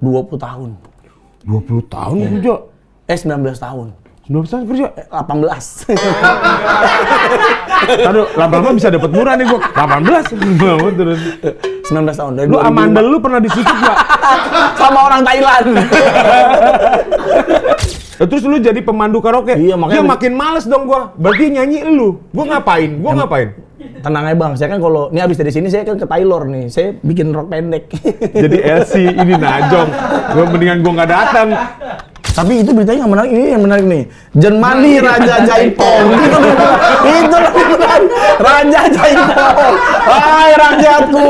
20 tahun. 20 tahun ya. Kerja? 19 tahun. 19 tahun kerja? 18. Aduh, lama-lama bisa dapat murah nih gua. 18. Mau terus. 19 tahun. Dari Lu amandel lu pernah disikat gak? Sama orang Thailand. Terus lu jadi pemandu karaoke? Iya, makanya makin males dong gua. Berarti nyanyi lu. Gua ngapain? Tenang aja bang, saya kan kalau ini habis dari sini saya kan ke Taylor nih, saya bikin rok pendek. Jadi LC ini najong. Gua mendingan gua nggak datang. Tapi itu beritanya yang menarik, ini yang menarik nih. Jen Mani Raja Jaipong. Itu Raja Jaipong. Hai rakyatku.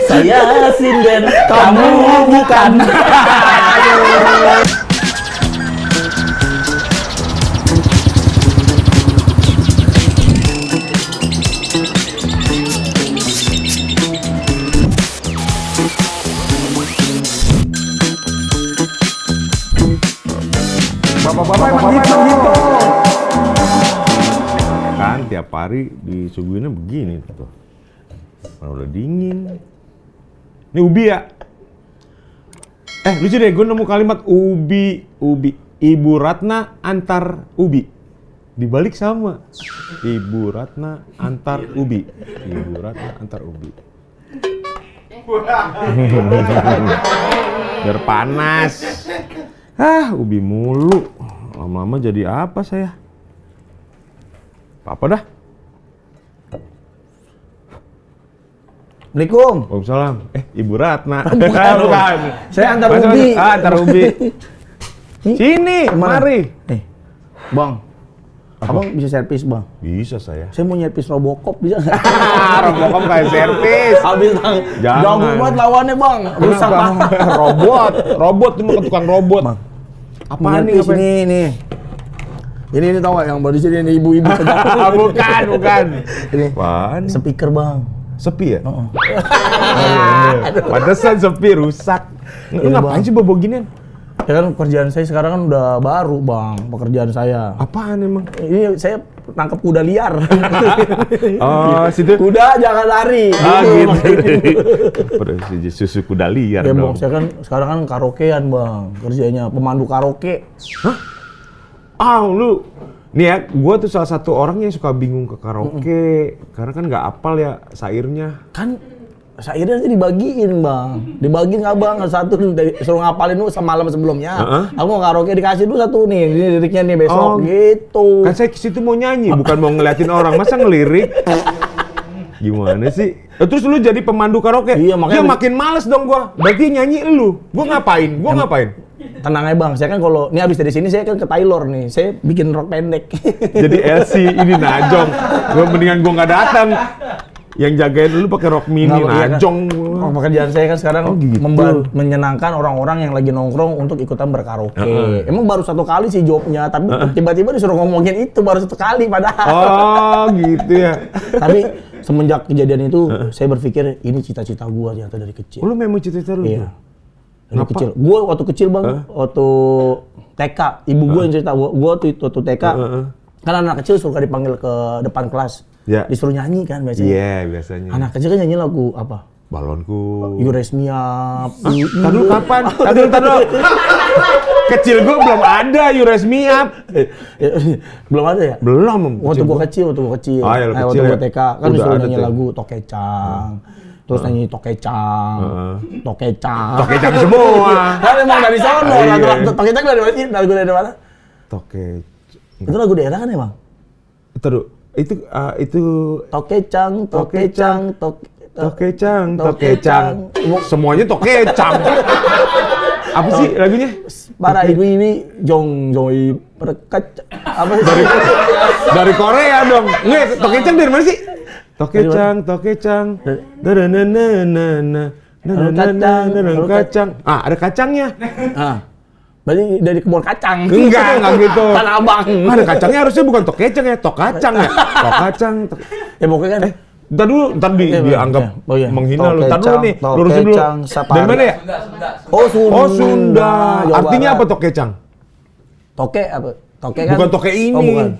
Saya sinden, kamu bukan. Bapak-bapak emang gitu. Kan tiap hari disuguhinnya begini tuh. Mana udah dingin. Ini ubi ya? Lucu deh, gue nemu kalimat ubi. Ibu Ratna antar ubi. Dibalik sama. Ibu Ratna antar ubi. Ibu Ratna antar ubi. Biar panas. Ubi mulu. Lama-lama jadi apa saya? Apa dah? Assalamualaikum. Waalaikumsalam. Ibu Ratna. Bukan. Saya antar ubi. Antar ubi. Sini, mari. Bang. Abang bisa servis, Bang? Bisa saya. Saya mau nyervis Robocop, bisa nggak? Robocop kayak servis. Habis, Bang. Jangan. Jago banget lawannya, Bang. Rusak, Bang. Robot itu mah tukang robot. Bang. Apaan nih? Ini tau gak yang baru sini ini ibu-ibu Bukan. Ini apaan? speaker, Bang. Sepi ya? Pantesan sepi, rusak. Lu ngapain sih bobo ginian? Ya kan pekerjaan saya sekarang kan udah baru, Bang, pekerjaan saya. Apaan emang? Ini saya tangkap kuda liar. Situ. Kuda jangan lari. Gitu. Susu kuda liar ya, dong. Bang, saya kan sekarang kan karaokean, Bang. Kerjanya pemandu karaoke. Hah? Lu nih ya, gua tuh salah satu orang yang suka bingung ke karaoke karena kan nggak apal ya syairnya. Kan syairnya sih dibagiin, Bang. Dibagiin nggak, Bang? Satu suruh ngapalin dulu semalam sebelumnya. Aku mau karaoke dikasih dulu satu nih, ini liriknya nih besok gitu. Kan saya ke situ mau nyanyi, bukan mau ngeliatin orang. Masa ngelirik? Gimana sih? Terus lu jadi pemandu karaoke? Iya, makanya makin males dong gua. Berarti nyanyi lu. Gua ngapain? Tenang aja, Bang, saya kan kalau ini habis dari sini saya kan ke Taylor nih, saya bikin rok pendek. Jadi LC ini najong. Gua mendingan gua nggak datang. Yang jagain lu pakai rok mini najong. Kan, pekerjaan saya kan sekarang gitu. menyenangkan orang-orang yang lagi nongkrong untuk ikutan berkaraoke. Emang baru satu kali sih jawabnya, tapi tiba-tiba disuruh ngomongin itu baru satu kali padahal. Gitu ya. Tapi semenjak kejadian itu saya berpikir ini cita-cita gua ternyata dari kecil. Lu memang cita-cita lu? Iya. Dari kecil. Gua waktu kecil, Bang, waktu TK, ibu gua yang cerita, gua waktu TK, kan anak kecil suka dipanggil ke depan kelas. Ya. Disuruh nyanyi kan biasanya. Iya, biasanya. Anak kecil kan nyanyi lagu apa? Balonku. You Raise Me Up. Tadu kapan? Tadu. Kecil gua belum ada You Raise Me Up. Belum ada ya? Belum. Waktu gua kecil. Ah, ya, waktu gua TK kan udah disuruh ada nyanyi tuh. lagu Tokecang. Terus nyanyi Tokecang. Tokecang semua. Kan emang dari sono lagu Tokecang dari mana sih? Lagu dari mana? Itu lagu daerah kan ya, Bang? Itu Tokecang. Semuanya Tokecang. Apa sih lagunya? Para ibu-ibu jong berkat apa sih? Dari Korea dong. Nggak, Tokecang dari mana sih? Tokecang. Kacang. Ada kacangnya. Berarti dari kebun kacang. Enggak gitu. Tanah Abang. Ada kacangnya harusnya bukan Tokecang ya, Tokacang ya. Tokacang. Ya pokoknya kan. Ntar dianggap menghina lu. Ntar dulu nih, lurusin dulu. Dari mana ya? Sunda. Artinya apa Tokecang? Toke apa? Toke kan? Bukan toke ini. Oh, bukan.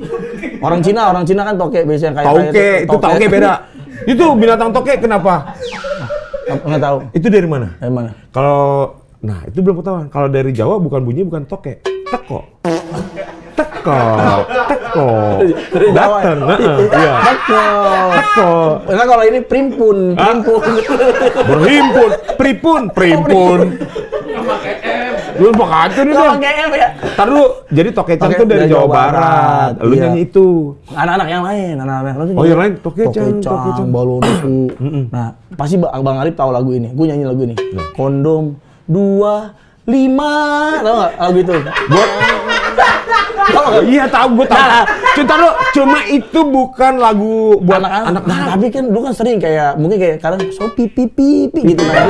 Orang Cina kan toke biasanya kayak Tauke, itu tauke beda. Itu binatang toke kenapa? Nggak tahu. Itu dari mana? Dari mana? Kalau, nah itu belum ketahuan. Kalau dari Jawa bukan bunyi, bukan toke, teko. Teko, teko. Dari Jawa. Datang, iya. Teko. Nah kalau ini primpun. Berhimpun, primpun. Lu pakai aja nih Nggak dong. pakai M ya? Ntar lu, jadi Tokecang tuh dari Jawa Barat. Lu Iya. nyanyi itu. Anak-anak yang lain, anak-anak yang lain. Oh, yang lain Tokecang. Baloniku. Nah, pasti Bang Arif tahu lagu ini. Gue nyanyi lagu ini. Kondom 2, 5. Tahu nggak lagu itu? Iya tahu, gue tahu. Cuma itu bukan lagu buat anak-anak. Nah, tapi kan lu kan sering kayak mungkin kayak kadang so pipi gitu nah.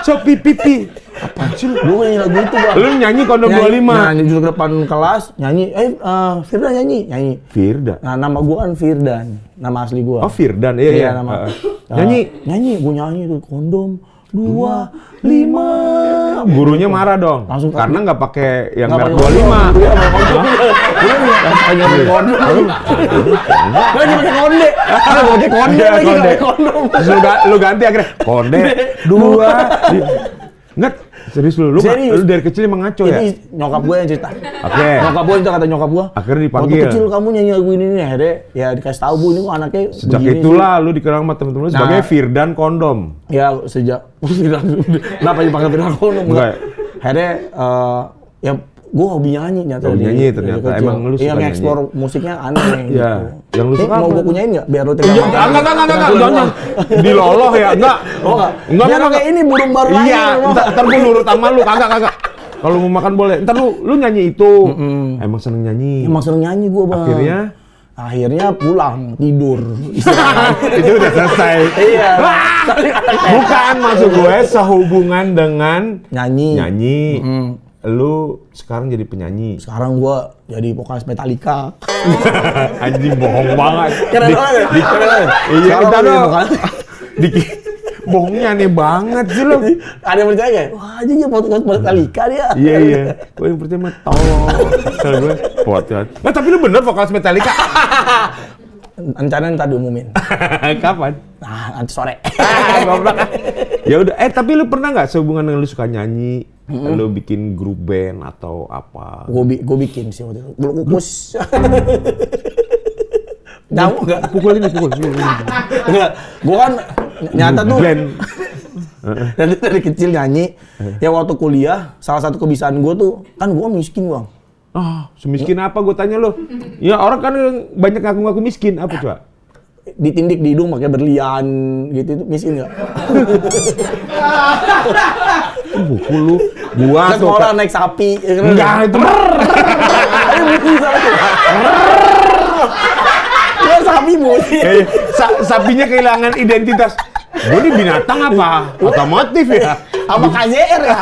So pipi. Apaan sih lu nyanyi lagu itu, Bang? Lu nyanyi Kondom 25. Nyanyi duduk depan kelas, nyanyi, Firdan nyanyi. Firda. Nah, nama gua kan Firdan, nama asli gua. Oh, Firdan. Iya. Nama. Nyanyi. Gua nyanyi tuh Kondom 2, 5. Gurunya marah dong. Langsung karena nggak pakai yang Nggak merek pakai 25. Iya, hanya pakai kondom. Lagi pakai konde. Pakai konde lagi nggak pakai kondom. Terus lu ganti akhirnya konde 2. Enggak, serius lu dari kecil emang ngaco ya? Ini nyokap gue yang cerita. Oke. Nyokap gue itu kata nyokap gue. Akhirnya dipanggil. Waktu kecil kamu nyanyi lagu ini nih, akhirnya ya dikasih tahu Bu, ini kok anaknya Sejak begini itulah lu dikenal sama temen-temen lu sebagai Firdan Kondom. sih. Ya sejak kenapa dipanggil Firdan Kondom? Enggak. Akhirnya ya gue hobi nyanyi ternyata. Hobi nyanyi ternyata. Emang lu suka nyanyi? Iya, nge-explore musiknya aneh Iya. gitu. Yang lu suka Mau apa? gue punyain nggak? Biar lu tinggal. Enggak. Jangan. Diloloh ya, enggak. Oh enggak. Biar kayak ini burung baru Iya, ntar gue nurut sama lu, kagak. Kalau mau makan boleh. Ntar lu nyanyi itu. Emang seneng nyanyi. Emang seneng nyanyi gue, Bang. Akhirnya pulang tidur. Itu udah selesai. Iya. Bukan, maksud gue sehubungan dengan nyanyi. Lu sekarang jadi penyanyi. Sekarang gua jadi vokalis Metallica. Anjing bohong banget. Keren banget. Iya, kita dong. Bohongnya aneh banget sih lu. Ada yang percaya nggak? Wah, anjing ya vokalis Metallica dia. Iya. Gue yang percaya mah tolong. Kalau gue podcast. Nah, tapi lu bener vokalis Metallica. Rencananya ntar diumumin. Kapan? Nah, nanti sore. Goblok. Ya udah, tapi lu pernah nggak sehubungan dengan lu suka nyanyi, lu bikin grup band atau apa? Gue bikin sih waktu itu. Belum kukus. Kamu nggak? Pukul. Enggak. Gue kan nyata tuh. Band. Dari kecil nyanyi. Ya waktu kuliah, salah satu kebiasaan gue tuh, kan gue miskin, Bang. Semiskin apa gue tanya lu? Ya orang kan banyak ngaku-ngaku miskin, apa coba? Ditindik di hidung pakai berlian gitu, itu miskin nggak? Pukul lu, gua Kan sekolah naik sapi. Enggak, itu Ayo bisa lagi. Ya sapi bunyi. Sapinya kehilangan identitas. Gua ini binatang apa? Otomotif ya? Apa KJR ya?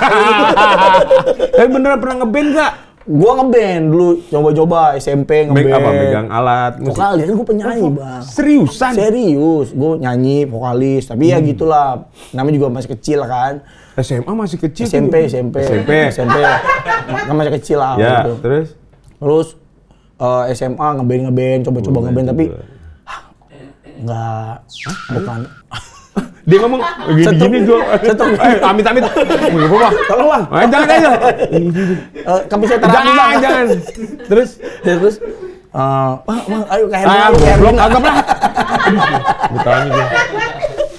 Tapi beneran pernah ngeband nggak? Gua ngeband dulu, coba-coba SMP ngeband. Apa? Megang alat musik? Vokalis, kan gua penyanyi, Bang. Seriusan? Serius, gua nyanyi, vokalis. Tapi ya gitulah, namanya juga masih kecil kan. SMA masih kecil? SMP. Kan masih kecil lah. Ya, gitu. terus? SMA ngeband, coba-coba ngeband, tapi enggak, bukan. Dia ngomong gini-gini gue. Amit. Tolong, Bang. Jangan. Kami saya terapi, Bang. Jangan. Terus? Bang, ayo ke goblok, kagak lah. Ditanya gue.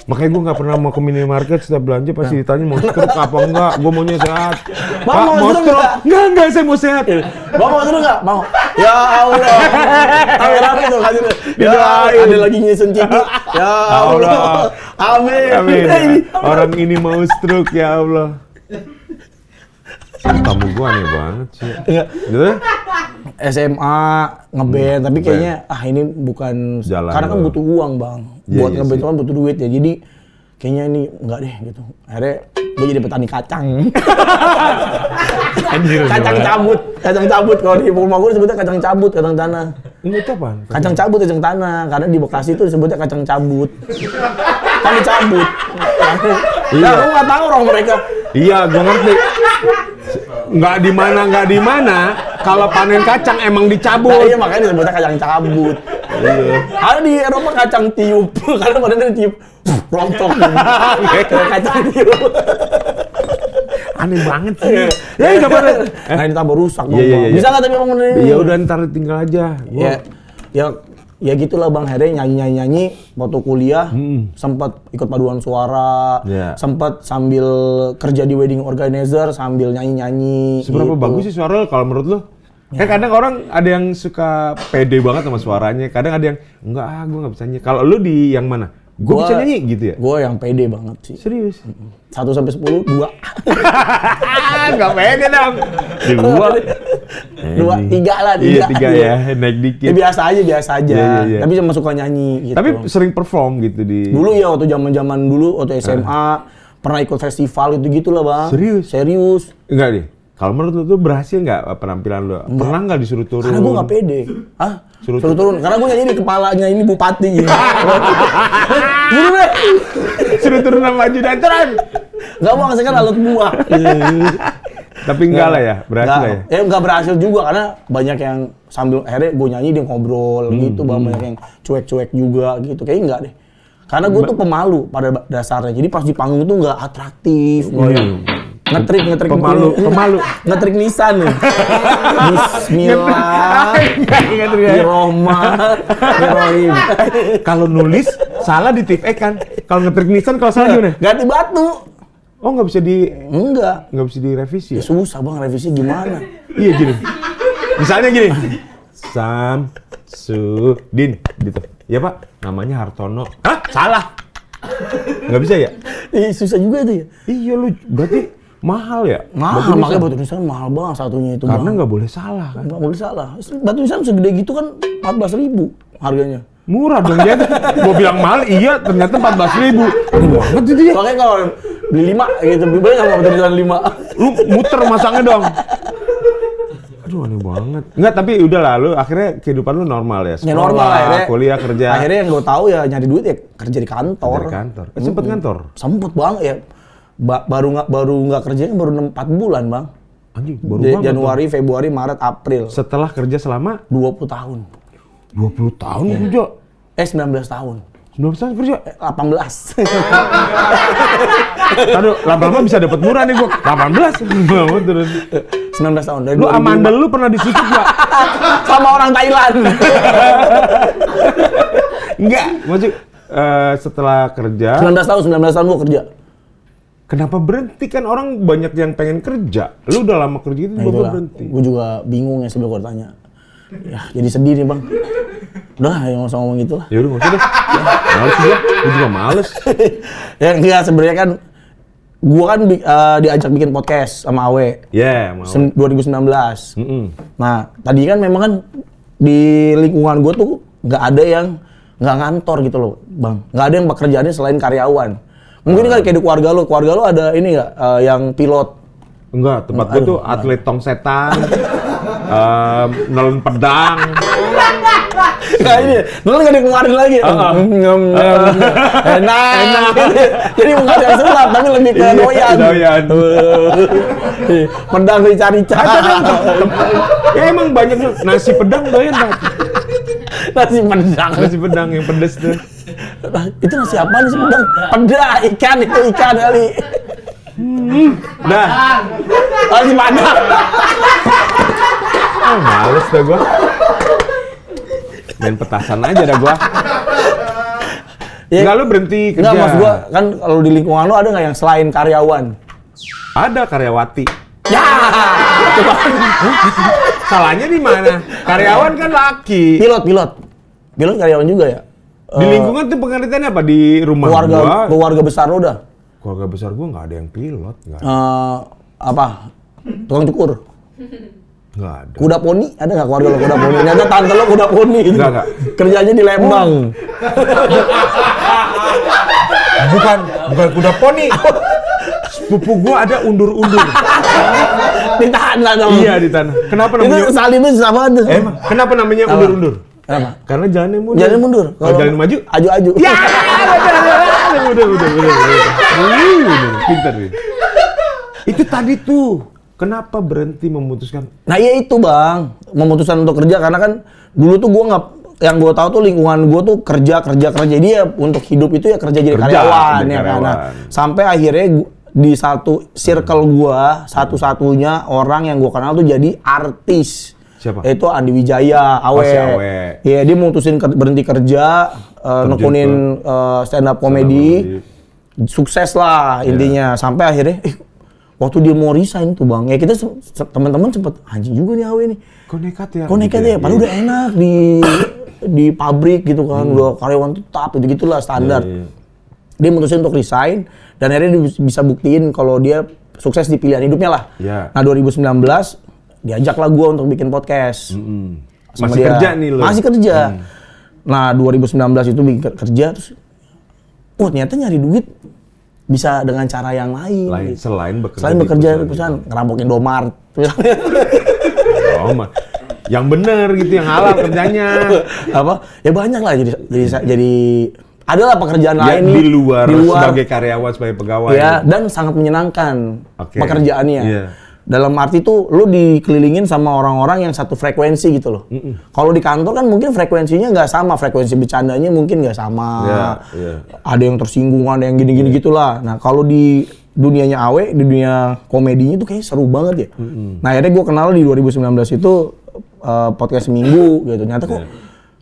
Makanya gue nggak pernah mau ke minimarket setiap belanja pasti ditanya mau stroke apa enggak. Gue maunya sehat. Bang, mau stroke? Enggak, saya mau sehat. Bang, mau stroke nggak? Mau. Ya Allah. Kamera itu kasih. Ya, ada lagi nyusun ciki. Ya Allah. Amin. Orang ini mau stroke, ya Allah. Tamu gue aneh banget sih. Gitu? SMA ngeband, tapi kayaknya ini bukan jalan karena kan butuh uang, Bang. Buat ngeband itu kan butuh duit ya. Jadi kayaknya ini enggak deh gitu. Akhirnya gue jadi petani kacang. Kacang cabut kalau di rumah gue disebutnya kacang cabut, kacang tanah. Ini apaan? Kacang cabut, kacang tanah. Karena di Bekasi itu disebutnya kacang cabut. Kan dicabut. Iya. Aku nggak tahu orang mereka. Iya, gue ngerti. Nggak di mana. Kalau panen kacang emang dicabut. Nah, iya makanya disebutnya kacang cabut. Ada di Eropa kacang tiup, karena badannya tiup, rontok. Kayak kacang tiup. Aneh banget sih. Ya enggak apa. Nah ini tambah rusak. Iya. Bisa nggak tapi ngomong ini? Ya udah ntar tinggal aja. Ya gitulah Bang, akhirnya nyanyi waktu kuliah, sempat ikut paduan suara, sempat sambil kerja di wedding organizer sambil nyanyi-nyanyi. Seberapa gitu. bagus sih suara lo kalau menurut lo? Kan kadang orang ada yang suka pede banget sama suaranya, kadang ada yang enggak gue nggak bisa nyanyi. Kalau lu di yang mana? Gue bisa nyanyi gitu ya? Gue yang pede banget sih. Serius? 1 sampai 10, 2. Nggak pede dong. Di 2, 3 lah, 3. Iya 3 ya, naik dikit. Ya, biasa aja. Iya. Tapi cuma suka nyanyi gitu. Tapi sering perform gitu di... Dulu ya waktu zaman dulu waktu SMA pernah ikut festival itu gitulah Bang. Serius. Enggak deh. Kalau menurut lu tuh berhasil nggak penampilan lu? Pernah nggak disuruh turun? Karena gue nggak pede. Suruh turun. Karena gue nyanyi di kepalanya ini bupati. Gitu deh. Suruh turun sama ajudan. Nggak mau ngasih kan alat buah. Tapi enggak lah ya, berhasil lah ya? Nggak berhasil juga karena banyak yang sambil akhirnya gue nyanyi dia ngobrol gitu, banyak yang cuek-cuek juga gitu. Kayaknya enggak deh. Karena gue tuh pemalu pada dasarnya. Jadi pas di panggung tuh nggak atraktif, ngetrik pemalu ngetrik lisan nih. Bismillah, Bismillahirrahmanirrahim. Kalau nulis salah di tip kan, kalau ngetrik lisan kalau salah gimana? Ganti batu. Oh nggak bisa nggak bisa direvisi ya? Susah Bang, revisi gimana? Iya gini, misalnya gini, Samsudin gitu. Ya Pak, namanya Hartono. Hah? Salah. Nggak bisa ya? Susah juga itu ya. Iya lu berarti mahal ya? Mahal, makanya batu nisan mahal banget satunya itu. Karena nggak boleh salah kan? Nggak boleh salah. Batu nisan segede gitu kan 14.000 harganya. Murah dong dia. Gua bilang mahal, iya ternyata 14.000. Aneh banget itu ya. Makanya kalau beli 5 gitu, boleh nggak batu nisan 5? Lu muter masangnya dong. Aduh aneh banget. Enggak, tapi udah lah lu akhirnya kehidupan lu normal ya? Ya normal akhirnya. Kuliah, kerja. Akhirnya yang gue tahu ya nyari duit ya kerja di kantor. Dari kantor. Sempet kantor? Sempet Bang ya. Baru nggak kerjanya baru 4 bulan Bang. Anjing, baru banget. Januari, Februari, Maret, April. Setelah kerja selama 20 tahun. 20 tahun kerja? 19 tahun. 19 tahun kerja? 18. Aduh, lama-lama bisa dapat murah nih gua. 18. Mau terus. 19 tahun. Dari Lu amandel lu pernah disikut gak? Sama orang Thailand. Enggak, maksud setelah kerja 19 tahun gua kerja. Kenapa berhenti? Kan orang banyak yang pengen kerja. Lu udah lama kerja itu baru berhenti. Gue juga bingung ya sebelum gue tanya. Ya, jadi sedih nih Bang. Udah, ya nggak usah ngomong gitu lah. Ya udah nggak usah deh. Males gua juga males. Ya enggak, sebenarnya kan gua kan diajak bikin podcast sama Awe. Iya, mau. 2019. Nah, tadi kan memang kan di lingkungan gua tuh nggak ada yang nggak ngantor gitu loh, Bang. Nggak ada yang pekerjaannya selain karyawan. Mungkin kan kayak di keluarga lo ada ini nggak yang pilot? Enggak, tempat gue tuh atlet tong setan, nelen pedang. Nah ini, nelen nggak dikeluarin lagi. Enak. Jadi bukan yang sulap, tapi lebih ke doyan. Pedang dicari-cari. Ya emang banyak tuh nasi pedang doyan banget. Nasi pedang yang pedes tuh. Itu nasi apa nih pedang? Pedang, ikan kali. Dah. Nasi padang. Males dah gua. Main petasan aja dah gua. Enggak, lu berhenti kerja. Enggak, maksud gua kan kalau di lingkungan lu ada nggak yang selain karyawan? Ada karyawati. Ya. Salahnya di mana? Karyawan kan laki. Pilot karyawan juga ya? Di lingkungan tuh pengertiannya apa? Di rumah keluarga besar lo dah? Keluarga besar gua nggak ada yang pilot. Apa? Tukang cukur? Nggak ada. Kuda poni? Ada nggak keluarga lo kuda poni? Ternyata tante lo kuda poni gitu. Nggak. Kerjanya di Lembang. Bukan kuda poni. Sepupu gua ada undur-undur. Di tanah dong. Iya, di tanah. Kenapa namanya? Itu salin itu sama tuh. Emang kenapa namanya undur-undur? Kenapa? Karena jalannya mundur. Jalannya mundur. Kalau jalan maju? Aju-aju. Ya, udah. Pintar nih. Itu tadi tuh. Kenapa berhenti memutuskan? Nah iya itu Bang, memutuskan untuk kerja karena kan dulu tuh gue yang gue tahu tuh lingkungan gue tuh kerja dia untuk hidup itu ya kerja jadi karyawan ya kan. Nah, sampai akhirnya di satu circle gue satu-satunya orang yang gue kenal tuh jadi artis. Siapa? Itu Andi Wijaya, Awe. Iya, dia mutusin berhenti kerja, nekunin stand up comedy. Sukses lah intinya. Sampai akhirnya waktu dia mau resign tuh Bang, ya kita teman-teman sempet anjing juga nih Awe nih. Kok nekat ya? Padahal udah enak di pabrik gitu kan, udah karyawan tetap gitu-gitulah standar. Dia mutusin untuk resign dan akhirnya dia bisa buktiin kalau dia sukses di pilihan hidupnya lah. Nah 2019 diajaklah gue untuk bikin podcast. Masih kerja nih lo? Masih kerja. Nah 2019 itu bikin kerja terus, ternyata nyari duit bisa dengan cara yang lain. Gitu. Selain bekerja di perusahaan, ngerampokin Indomaret. Yang bener gitu, yang halal kerjanya. Apa? Ya banyak lah jadi adalah pekerjaan lain nih di luar sebagai karyawan, sebagai pegawai. Ya, dan sangat menyenangkan pekerjaannya. Dalam arti tuh lu dikelilingin sama orang-orang yang satu frekuensi gitu loh. Kalau di kantor kan mungkin frekuensinya nggak sama, frekuensi bercandanya mungkin nggak sama. Ada yang tersinggung, ada yang gini-gini gitulah. Nah kalau di dunianya Awe, di dunia komedinya tuh kayaknya seru banget ya. Nah akhirnya gue kenal di 2019 itu podcast seminggu gitu. Nyata kok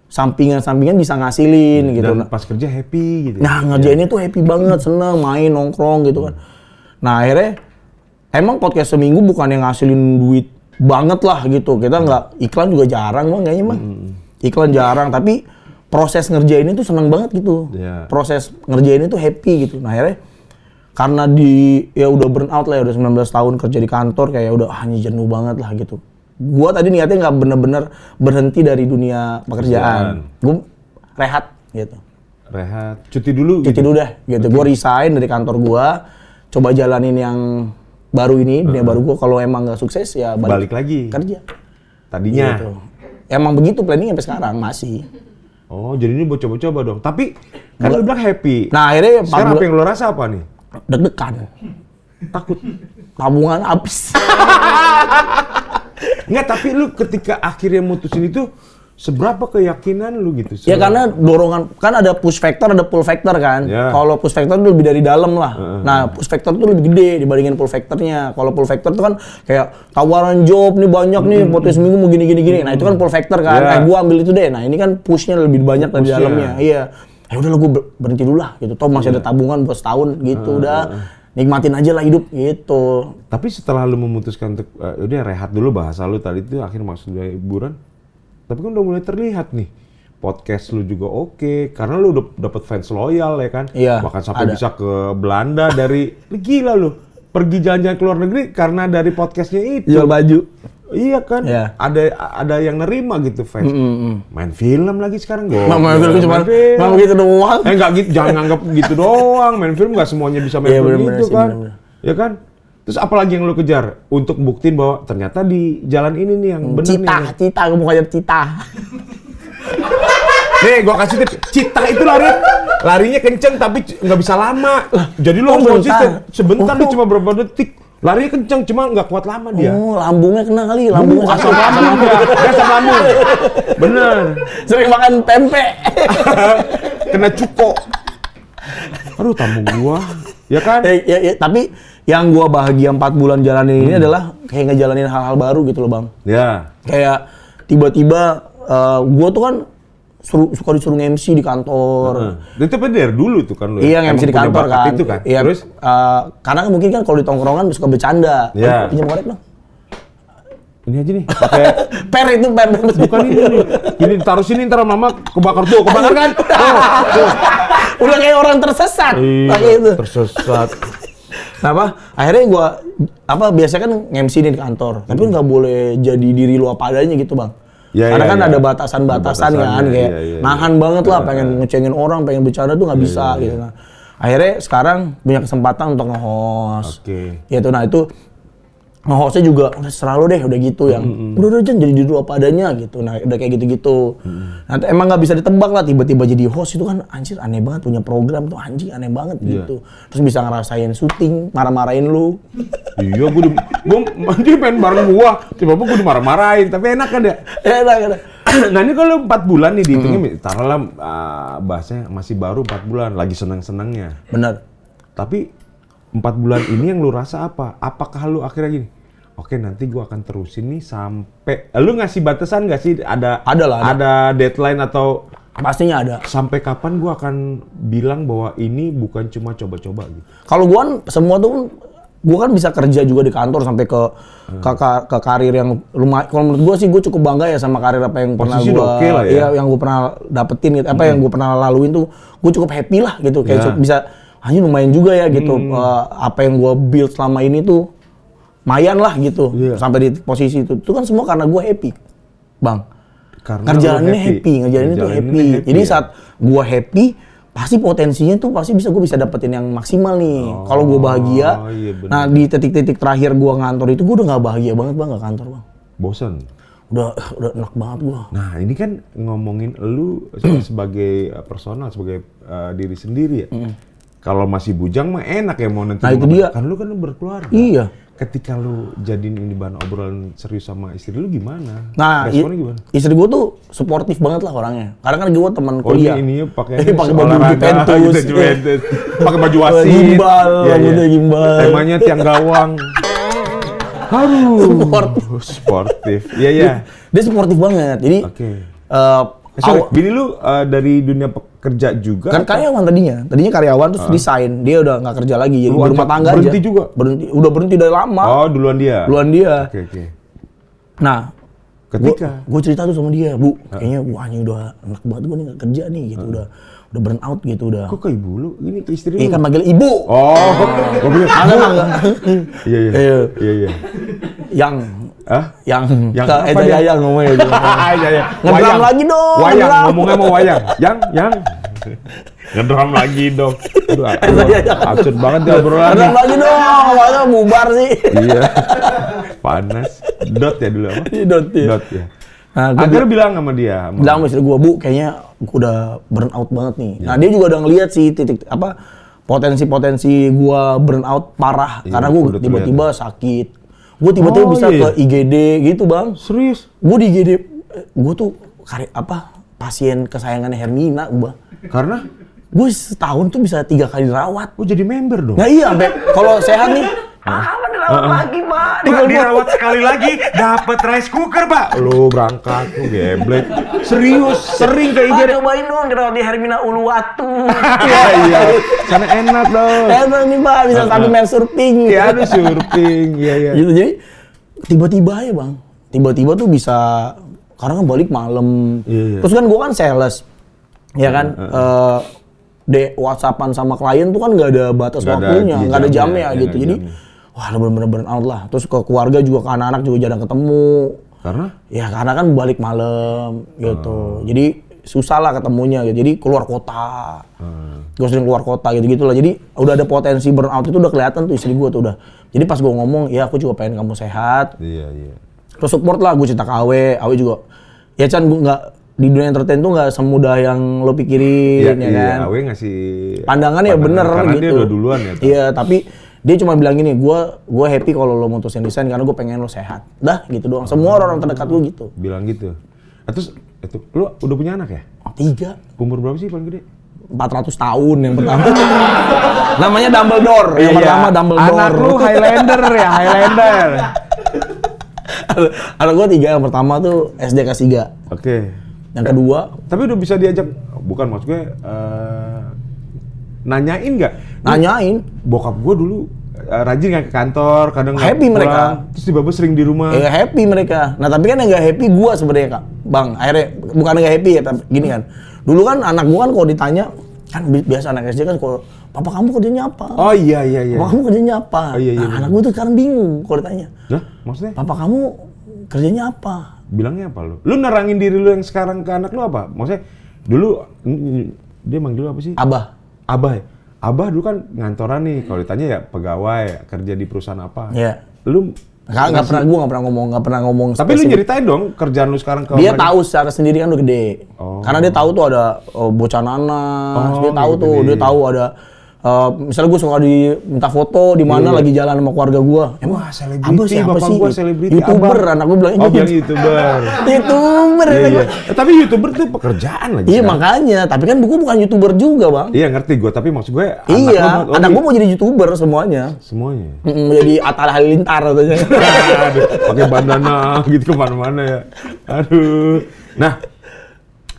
sampingan bisa ngasilin gitu. Dan pas kerja happy gitu. Nah ngerjainnya tuh happy banget, seneng main nongkrong gitu kan. Nah akhirnya emang podcast seminggu bukan yang ngasilin duit banget lah gitu. Kita nggak, iklan juga jarang Bang kayaknya Bang. Iklan jarang, tapi proses ngerjainnya tuh seneng banget gitu. Proses ngerjainnya tuh happy gitu. Nah akhirnya karena udah burn out lah ya, udah 19 tahun kerja di kantor kayak udah jenuh banget lah gitu. Gua tadi niatnya nggak bener-bener berhenti dari dunia pekerjaan. Gua rehat gitu. Rehat, cuti dulu deh gitu. Gua resign dari kantor gua, coba jalanin yang baru ini, dunia baru gua. Kalau emang nggak sukses ya balik lagi kerja. Tadinya. Gitu. Emang begitu planning sampai sekarang masih. Oh, jadi ini buat coba-coba dong. Tapi kan lu bilang happy. Nah, akhirnya sekarang apa yang lu rasa apa nih? Deg-degan. Takut tabungan habis. Enggak, tapi lu ketika akhirnya mutusin itu seberapa keyakinan lu gitu? Ya karena dorongan, kan ada push factor, ada pull factor kan. Kalau push factor itu lebih dari dalam lah. Nah, push factor itu lebih gede dibandingin pull factornya. Kalau pull factor itu kan kayak tawaran job nih banyak nih, podcast seminggu mau gini. Nah, itu kan pull factor kan. Kayak gua ambil itu deh. Nah, ini kan pushnya lebih banyak dari dalamnya. Iya. Ya udah gua berhenti dulu lah gitu. Toh masih ada tabungan buat setahun gitu udah. Nikmatin aja lah hidup gitu. Tapi setelah lu memutuskan untuk udah rehat dulu, bahasa lu tadi itu akhir maksudnya hiburan. Tapi kan udah mulai terlihat nih, podcast lu juga oke, karena lu udah dapet fans loyal ya kan? Iya, bahkan sampai bisa ke Belanda dari, gila lu, pergi jalan-jalan ke luar negeri karena dari podcastnya itu. Jual baju. Iya kan? Yeah. Ada yang nerima gitu fans. Main film lagi sekarang gue. Main film cuma begitu doang. Enggak gitu, jangan nganggap gitu doang. Main film nggak semuanya bisa main film gitu kan? Ya kan? Terus apalagi yang lu kejar untuk buktiin bahwa ternyata di jalan ini nih yang benar nih. Cita, gue mau kejar cita. Nih, gua kasih tips. Cita itu larinya kenceng tapi nggak bisa lama. Jadi lu harus konsisten. Sebentar nih cuma beberapa detik. Larinya kenceng cuma nggak kuat lama dia. Oh, lambungnya kena kali. Lambungnya asam lambung dia. Asam lambung. Bener. Sering makan tempe. Kena cuko. Aduh, tamu gua. Ya kan? Ya, tapi yang gua bahagia 4 bulan jalanin ini adalah kayak ngejalanin hal-hal baru gitu loh Bang. Ya. Kayak tiba-tiba gua tuh kan suka disuruh MC di kantor. Itu dari dulu tuh kan lu. Iya, MC di kantor kan. Itu kan. Iya, terus karena mungkin kan kalau di tongkrongan suka bercanda. Iya. Pinjam korek dong. Ini aja nih. Pakai per itu per. Bukan ini nih. Ini taruh sini ntar lama kebakar tuh, kebakar kan? Tuh. Udah kayak orang tersesat. Iya, itu. Tersesat. Nah, akhirnya gua biasanya kan MC nih di kantor. Tapi nggak boleh jadi diri lu apa adanya gitu, Bang. Ya, karena kan ada batasan-batasan kan, kayak nahan banget lah, pengen ngecengin orang, pengen bercanda tuh nggak bisa gitu. Nah, akhirnya sekarang punya kesempatan untuk nge-host. Gitu, nah itu nge-hostnya juga udah selalu deh, udah gitu yang udah jadi diri apa adanya gitu. Nah udah kayak gitu-gitu. Nah emang nggak bisa ditebak lah, tiba-tiba jadi host itu kan anjir aneh banget, punya program tuh anjing aneh banget gitu. Terus bisa ngerasain syuting, marah-marahin lu. Iya, dia main bareng gua, tiba-tiba gua dimarah-marahin, tapi enak kan ya? Enak. Nah ini kalau 4 bulan nih dihitungnya, taruhlah bahasanya masih baru 4 bulan, lagi senang-senangnya. Bener. Tapi 4 bulan ini yang lu rasa apa? Apakah lu akhirnya gini, oke nanti gua akan terusin nih sampai, lu ngasih batasan nggak sih? Ada deadline atau Pastinya ada. sampai kapan gua akan bilang bahwa ini bukan cuma coba-coba gitu? Kalau gua kan semua tuh gua kan bisa kerja juga di kantor sampai ke karir yang lumayan. Kalau menurut gua sih gua cukup bangga ya sama karir apa yang pernah Posisi gua oke lah ya. iya, yang gua pernah dapetin gitu. Apa yang gua pernah laluin tuh gua cukup happy lah gitu. Kayak bisa hanya lumayan juga ya gitu. Apa yang gua build selama ini tuh lumayan lah gitu. Sampai di posisi itu. Itu kan semua karena gua happy. Bang. Karena Ngerjalannya happy, ngerjalannya tuh happy. Jadi ya? saat gua happy, pasti potensinya tuh pasti gue bisa dapetin yang maksimal nih. Kalau gua bahagia, nah di titik-titik terakhir gua ngantor itu gua udah nggak bahagia banget bang, nggak kantor bang. Bosan. Udah enak banget gua. Nah ini kan ngomongin lu sebagai personal, sebagai diri sendiri ya. Kalau masih bujang mah enak ya mau nentuin. Nah itu dia. Kan lu kan berkeluarga. Iya. Ketika lu jadiin ini bahan obrolan serius sama istri lu gimana? Nah, responnya gimana? Istri gue tuh suportif banget lah orangnya. Karena kan gue teman kuliah. Ini pakai pakai baju Juventus, pakai baju wasit. Gimbal, rambutnya gimbal. Temanya tiang gawang. Aduh. Sportif. Iya, iya. Dia suportif banget. Jadi bini lu dari dunia pekerja juga? Kan karyawan tadinya karyawan terus resign. Dia udah nggak kerja lagi, jadi rumah tangga berhenti aja. Juga? Udah berhenti dari lama. Oh, duluan dia? Oke. Nah, ketika gue cerita tuh sama dia, Bu, kayaknya ini udah enak banget gue nih nggak kerja nih gitu, udah burn out gitu udah. Kok ke ibu lu? Ini ke istri lu? Iya kan manggil ibu. Oh, gue bilang enggak. Iya. Yang ke Eda Yayang ngomongnya gitu. Ngedram lagi dong. Wayang, ngomongnya mau wayang. Yang. Ngedram lagi dong. Aduh, absurd banget ya obrolan. Ngedram lagi dong, masa bubar sih. Iya. Panas. Dot ya dulu apa? Dot ya. Nah, akhirnya bilang sama dia. Bilang sama istri gue, Bu, kayaknya gue udah burn out banget nih. Nah, dia juga udah ngeliat sih potensi-potensi gue burn out parah. Karena gue tiba-tiba sakit. Gue tiba-tiba bisa ke IGD gitu bang. Serius? Gue di IGD, gue tuh pasien kesayangannya Hermina bang. Karena? Gue setahun tuh bisa 3 kali dirawat. Oh jadi member dong? Nah iya, kalau sehat nih. Dirawat lagi pak. Dirawat sekali lagi, dapat rice cooker pak. Lu berangkat, lu geblek. Serius, sering ke IGD. Pak cobain dong dirawat di Hermina Uluwatu. Iya, karena enak dong. Enak nih pak, bisa sambil main surfing. Iya, ada surfing, iya. Gitu, jadi tiba-tiba ya bang, tiba-tiba tuh bisa, karena kan balik malam. Terus kan gua kan sales, ya kan, WhatsAppan sama klien tuh kan nggak ada batas waktunya, nggak ada jamnya gitu. Jadi wah bener-bener burn out lah. Terus ke keluarga juga, ke anak-anak juga jarang ketemu. Karena? Ya karena kan balik malam gitu. Jadi susah lah ketemunya gitu. Jadi keluar kota. Gue sering keluar kota gitu-gitu lah. Jadi udah ada potensi burn out itu udah kelihatan tuh istri gue tuh udah. Jadi pas gue ngomong, ya aku juga pengen kamu sehat. Iya. Terus support lah, gue cerita ke Awe juga. Ya Chan, gue nggak di dunia entertain tuh nggak semudah yang lo pikirin ya kan. Iya, Awe ngasih pandangan ya bener karena gitu. Dia udah duluan ya. Iya, tapi dia cuma bilang gini, gue happy kalau lo mutusin resign karena gue pengen lo sehat. Dah gitu doang. Semua orang terdekat gue gitu. Bilang gitu. Terus itu lu udah punya anak ya? 3. Umur berapa sih paling gede? 400 tahun yang pertama. Namanya Dumbledore. Yang pertama Dumbledore. Anak lu Highlander ya, Highlander. Anak gue 3, yang pertama tuh SD kelas 3. Oke. Yang kedua, tapi udah bisa diajak, bukan maksud gue nanyain nggak? Nanyain. Bokap gue dulu rajin nggak ke kantor, kadang happy pulang, mereka. Terus tiba-tiba sering di rumah. Happy mereka. Nah tapi kan yang nggak happy gue sebenarnya kak, bang. Akhirnya bukan nggak happy ya, tapi gini kan. Dulu kan anak gue kan kalau ditanya, kan biasa anak SD kan kalau papa kamu kerjanya apa? Oh iya. Papa kamu kerjanya apa? Oh, iya. Nah, anak gue tuh sekarang bingung kalau ditanya. Lah, maksudnya? Papa kamu kerjanya apa? Bilangnya apa lu? Lu nerangin diri lu yang sekarang ke anak lu apa? Maksudnya dulu dia manggil lu apa sih? Abah. Abah ya? Abah dulu kan ngantoran nih, kalau ditanya ya pegawai, kerja di perusahaan apa? Iya. Lu nggak pernah ngomong. Tapi lu nyeritain dong kerjaan lu sekarang ke dia tahu secara sendiri kan udah gede. Karena dia tahu tuh ada bocah nanas, dia tahu tuh, dia tahu ada Misalnya gue suka diminta foto di mana lagi jalan sama keluarga gue. Wah, selebriti, bapak gue selebriti. YouTuber, anak gue bilang. Oh, bilang YouTuber. YouTuber. Iya. Tapi YouTuber tuh pekerjaan lagi. Iya makanya, tapi kan gue bukan YouTuber juga bang. Iya ngerti gue, tapi maksud gue. Iya, anak gue mau jadi YouTuber semuanya. Semuanya. Jadi Atta Halilintar katanya. Aduh, pakai bandana gitu kemana-mana ya. Aduh. Nah,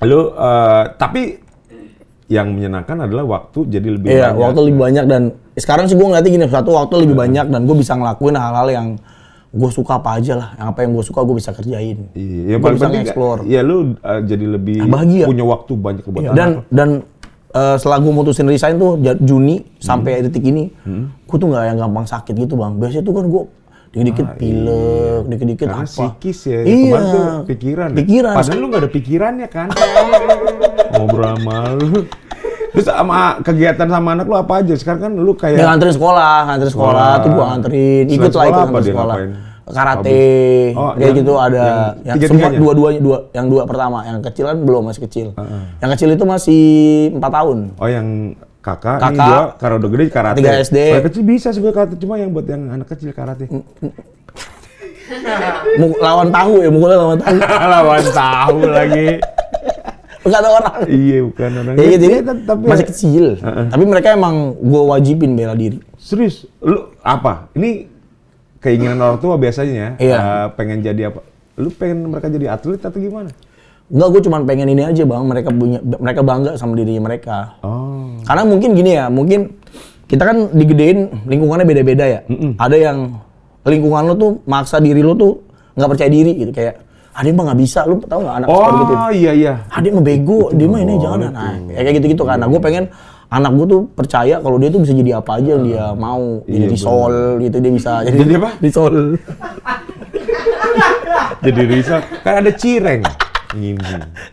lu tapi yang menyenangkan adalah waktu jadi lebih banyak. Iya, waktu lebih banyak dan sekarang sih gue ngeliatnya gini, satu waktu lebih banyak dan gue bisa ngelakuin hal-hal yang gue suka apa aja lah, yang apa yang gue suka gue bisa kerjain. Iya, yang paling penting explore. Iya, lu jadi lebih bahagia. Punya waktu banyak buat dan setelah gue mutusin resign tuh Juni sampai detik ini, gue tuh nggak yang gampang sakit gitu bang. Biasanya tuh kan gue dikit-dikit pilek, dikit-dikit karena apa. Psikis ya, iya. Tuh pikiran. Padahal lu nggak ada pikirannya kan. Ngobrol sama lu. Terus sama kegiatan sama anak lu apa aja? Sekarang kan lu kayak... Ya nganterin sekolah tuh gua nganterin. Ikut lah ikut sekolah. Karate, kayak gitu ada. Yang semua yang dua pertama. Yang kecil kan belum, masih kecil. Yang kecil itu masih 4 tahun. Oh yang kakak ini juga karena udah gede karate. 3 SD. Kalau kecil bisa sebenarnya karate, cuma yang buat yang anak kecil karate. Lawan tahu ya, mukulnya lawan tahu. Lawan tahu lagi. Bukan orang. Iya, bukan orang. Ya, jadi tapi masih kecil. Tapi mereka emang gua wajibin bela diri. Serius? Lu apa? Ini keinginan orang tua biasanya pengen jadi apa? Lu pengen mereka jadi atlet atau gimana? Enggak, gue cuma pengen ini aja bang, mereka bangga sama dirinya mereka. Karena mungkin gini ya, mungkin kita kan digedein lingkungannya beda-beda ya. Ada yang lingkungan lu tuh maksa diri lu tuh nggak percaya diri gitu, kayak Adek mah nggak bisa, lu tau nggak anak gitu? Oh iya. Adek mah bego, dia mah ini jangan. Nah, kayak gitu-gitu kan. Nah, gue pengen anak gue tuh percaya kalau dia tuh bisa jadi apa aja yang dia mau. Jadi risol gitu, dia bisa. Jadi apa? Risol. Jadi risol. Kan ada cireng. Ini.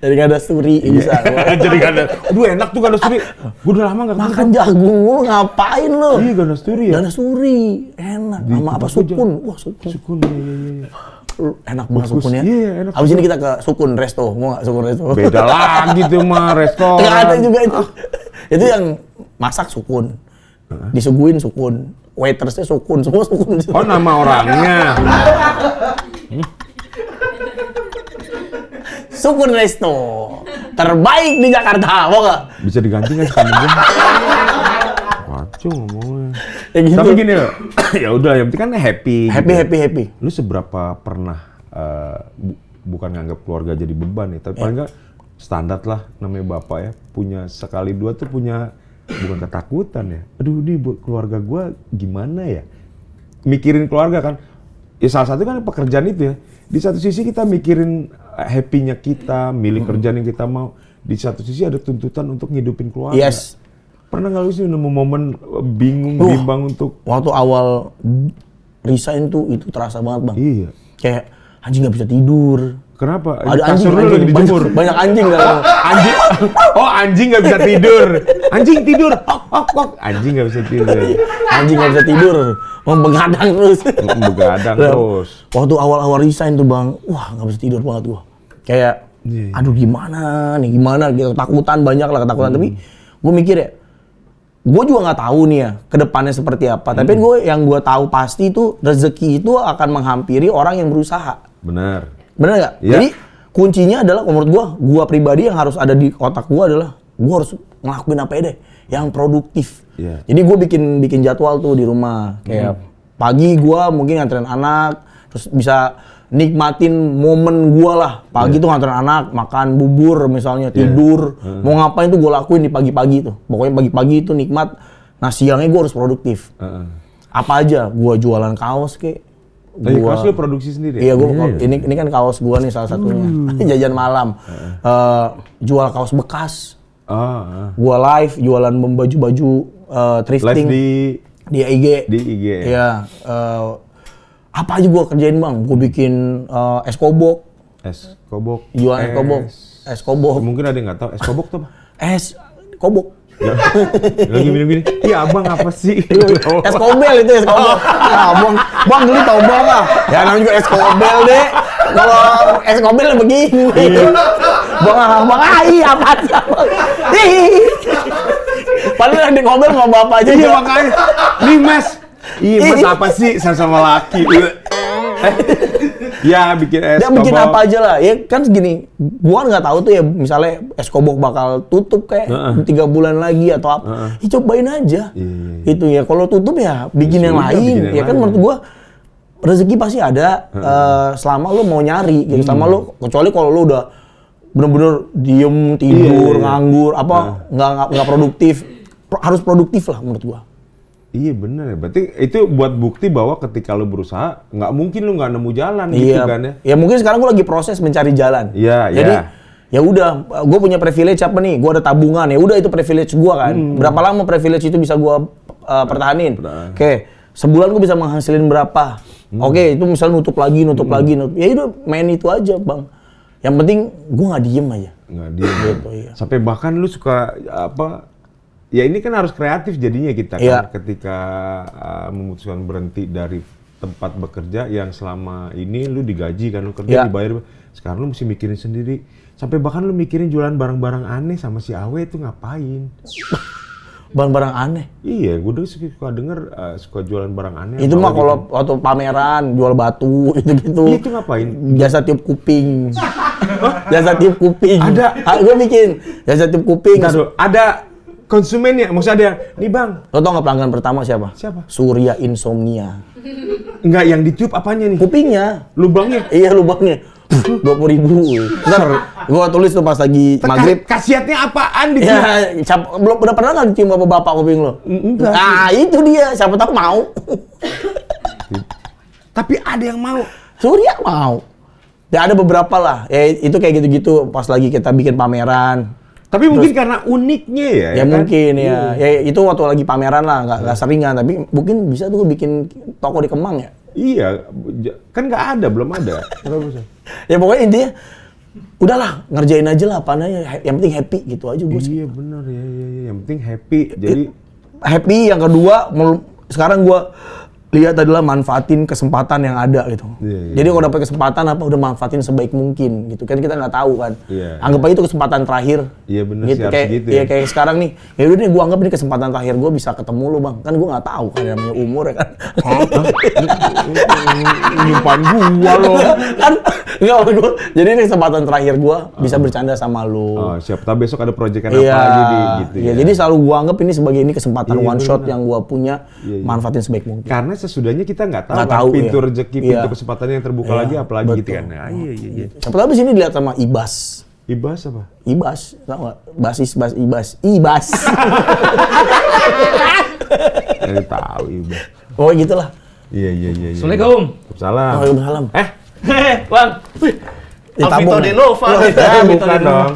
Jadi gak ada suri bisa. Jadi gak ada. Aduh enak tuh gak ada suri. Gue udah lama gak makan jagung lu ngapain lu? Iya gak ada suri ya. Gak ada suri. Enak. Sama apa sukun? Wah sukun. Sukun iya. Enak banget sukunnya. Iya enak. Abis ini kita ke sukun resto. Mau gak sukun resto? Beda lagi tuh mah resto. Gak ada juga itu. Itu yang masak sukun. Disuguhin sukun. Waitersnya sukun. Semua sukun. Oh nama orangnya. Sukun Resto terbaik di Jakarta, mau nggak? Bisa diganti nggak sih kamu? Kacau ngomongnya. Ya gitu. Tapi gini loh, ya udah yang penting kan happy. Happy. Lu seberapa pernah bukan nganggap keluarga jadi beban nih, tapi paling nggak standar lah namanya bapak ya, punya sekali dua tuh punya bukan ketakutan ya. Aduh ini buat keluarga gua gimana ya? Mikirin keluarga kan. Ya salah satu kan pekerjaan itu ya. Di satu sisi kita mikirin happy-nya kita, milih kerjaan yang kita mau. Di satu sisi ada tuntutan untuk ngidupin keluarga. Yes. Pernah nggak lu sih nemu momen bimbang untuk... Waktu awal resign tuh itu terasa banget bang. Iya. Kayak anjing nggak bisa tidur. Kenapa? Ada anjing dijemur. Banyak anjing dalam. Anjing. Oh anjing nggak bisa tidur. Anjing tidur. Anjing nggak bisa tidur. Anjing nggak bisa tidur. Begadang terus. Begadang terus. Waktu awal-awal resign tuh bang, wah nggak bisa tidur banget gua. Kayak, aduh gimana gitu, ketakutan banyak lah ketakutan. Tapi gue mikir ya, gue juga nggak tahu nih ya kedepannya seperti apa. Tapi yang gue tahu pasti itu rezeki itu akan menghampiri orang yang berusaha. Benar nggak? Ya. Jadi kuncinya adalah menurut gue pribadi yang harus ada di otak gue adalah gue harus ngelakuin apa ya deh yang produktif. Yeah. Jadi gue bikin jadwal tuh di rumah. Kayak pagi gue mungkin nganterin anak, terus bisa nikmatin momen gue lah. Pagi tuh nganterin anak, makan bubur misalnya, tidur. Mau ngapain tuh gue lakuin di pagi-pagi tuh. Pokoknya pagi-pagi itu nikmat. Nah siangnya gue harus produktif. Apa aja, gue jualan kaos kek. Kaos lu produksi sendiri? Iya, ini kan kaos gue nih salah satunya. Jajan malam. Jual kaos bekas. Gua live jualan baju-baju thrifting live di IG. Di IG. Iya. Apa aja gua kerjain bang? Gua bikin es kobok. Es kobok. Jualan es kobok. Es kobok. Mungkin ada yang nggak tahu es kobok tuh apa? Es kobok. Lagi minum gini. Iya abang apa sih? Es kobel itu es kobok. Bang geli tau bang ah. Ya namanya juga es kobel deh. Kalau es kobel begini. Bang iya apa sih? Padahal yang di ngomel sama bapak aja. Iya makanya. Nih mas. Iya mas apa sih sama laki? Ya bikin es Dia bikin kobok. apa aja lah. Ya kan segini, gua nggak tahu tuh ya misalnya es kobok bakal tutup kayak 3 bulan lagi atau apa. Ya cobain aja. Itu ya kalau tutup ya bikin yang sudah, lain. bikin yang Ya kan lain. menurut gua rezeki pasti ada selama lu mau nyari gitu. Selama lu kecuali kalau lu udah bener-bener diem tidur nganggur apa nggak produktif. Harus produktif lah menurut gua. Iya bener ya, berarti itu buat bukti bahwa ketika lo berusaha, nggak mungkin lo nggak nemu jalan gitu kan ya? Ya mungkin sekarang gue lagi proses mencari jalan. Iya, Jadi iya. ya udah, gue punya privilege apa nih? Gue ada tabungan ya, udah itu privilege gue kan. Berapa lama privilege itu bisa gue pertahanin? Oke, sebulan gue bisa menghasilin berapa? Oke, itu misalnya nutup lagi. Ya itu main itu aja bang. Yang penting gue nggak diem aja. Nggak dia. Gitu, iya. Sampai bahkan lu suka apa? Ya ini kan harus kreatif jadinya kita kan Iya. ketika memutuskan berhenti dari tempat bekerja yang selama ini lu digaji kan lu kerja Iya. dibayar, sekarang lu mesti mikirin sendiri. Sampai bahkan lu mikirin jualan barang-barang aneh sama si Awe itu ngapain? Barang-barang aneh. Iya, gue suka denger suka jualan barang aneh. Itu mah apalagi kalau waktu pameran jual batu gitu-gitu. Iya, itu ngapain? Jasa tiup kuping. Jasa tiup kuping. Ada. Gue bikin jasa tiup kuping. Bentar, Bro. Ada konsumennya, maksudnya ada nih bang. Lo tau nggak pelanggan pertama siapa? Siapa? Surya Insomnia. Enggak, yang ditiup apanya nih? Kupingnya. Lubangnya? Iya lubangnya. 20.000. Ntar gua tulis tuh pas lagi maghrib. Khasiatnya apaan ditiup? Ya, belum udah pernah nggak dicium sama bapak kuping lo? Enggak. Nah itu dia. Siapa tahu mau. Tapi ada yang mau. Surya mau. Ya ada beberapa lah. Ya itu kayak gitu-gitu. Pas lagi kita bikin pameran. Tapi mungkin karena uniknya ya. Ya kan? mungkin ya. Ya itu waktu lagi pameran lah, nggak seringan. Tapi mungkin bisa tuh bikin toko di Kemang ya. Iya, kan nggak ada, belum ada. Ya pokoknya intinya, udahlah ngerjain aja lah apa aja. Yang penting happy gitu aja gue. Iya benar ya. Yang penting happy. Jadi Happy yang kedua, sekarang gue lihat adalah manfaatin kesempatan yang ada gitu. Iya. Jadi kalau dapat kesempatan apa udah manfaatin sebaik mungkin gitu kan, kita nggak tahu kan. Iya. Anggap aja itu kesempatan terakhir. Iya benar Gitu sih, harus kayak gitu ya ya. kayak sekarang nih. Ya udah nih gue anggap ini kesempatan terakhir gue bisa ketemu lu bang. Kan gue nggak tahu kan namanya umur ya kan. nyimpan gua loh. Kan nggak maksud gue. Jadi ini kesempatan terakhir gue bisa bercanda sama lu. Oh, siapa tahu besok ada proyekan Iya, apa lagi gitu iya, ya. jadi selalu gua anggap ini sebagai ini kesempatan Iya, one shot benar. yang gua punya, Iya, iya. manfaatin sebaik mungkin. Karena sesudahnya kita nggak tahu, Nggak kan, tahu, pintu iya. rezeki, Iya. pintu kesempatan yang terbuka Iya, lagi apalagi gitu betul. kan. Nah, iya. Siapa tahu di sini dilihat sama Ibas. Ibas apa? Ibas, tau nggak? Ibas. Dari tahu Ibas. Oh gitulah. Iya. Assalamualaikum. Salam. Waalaikumsalam. Bang. Ditabung, Alvito ya? Denova. Bukan dong.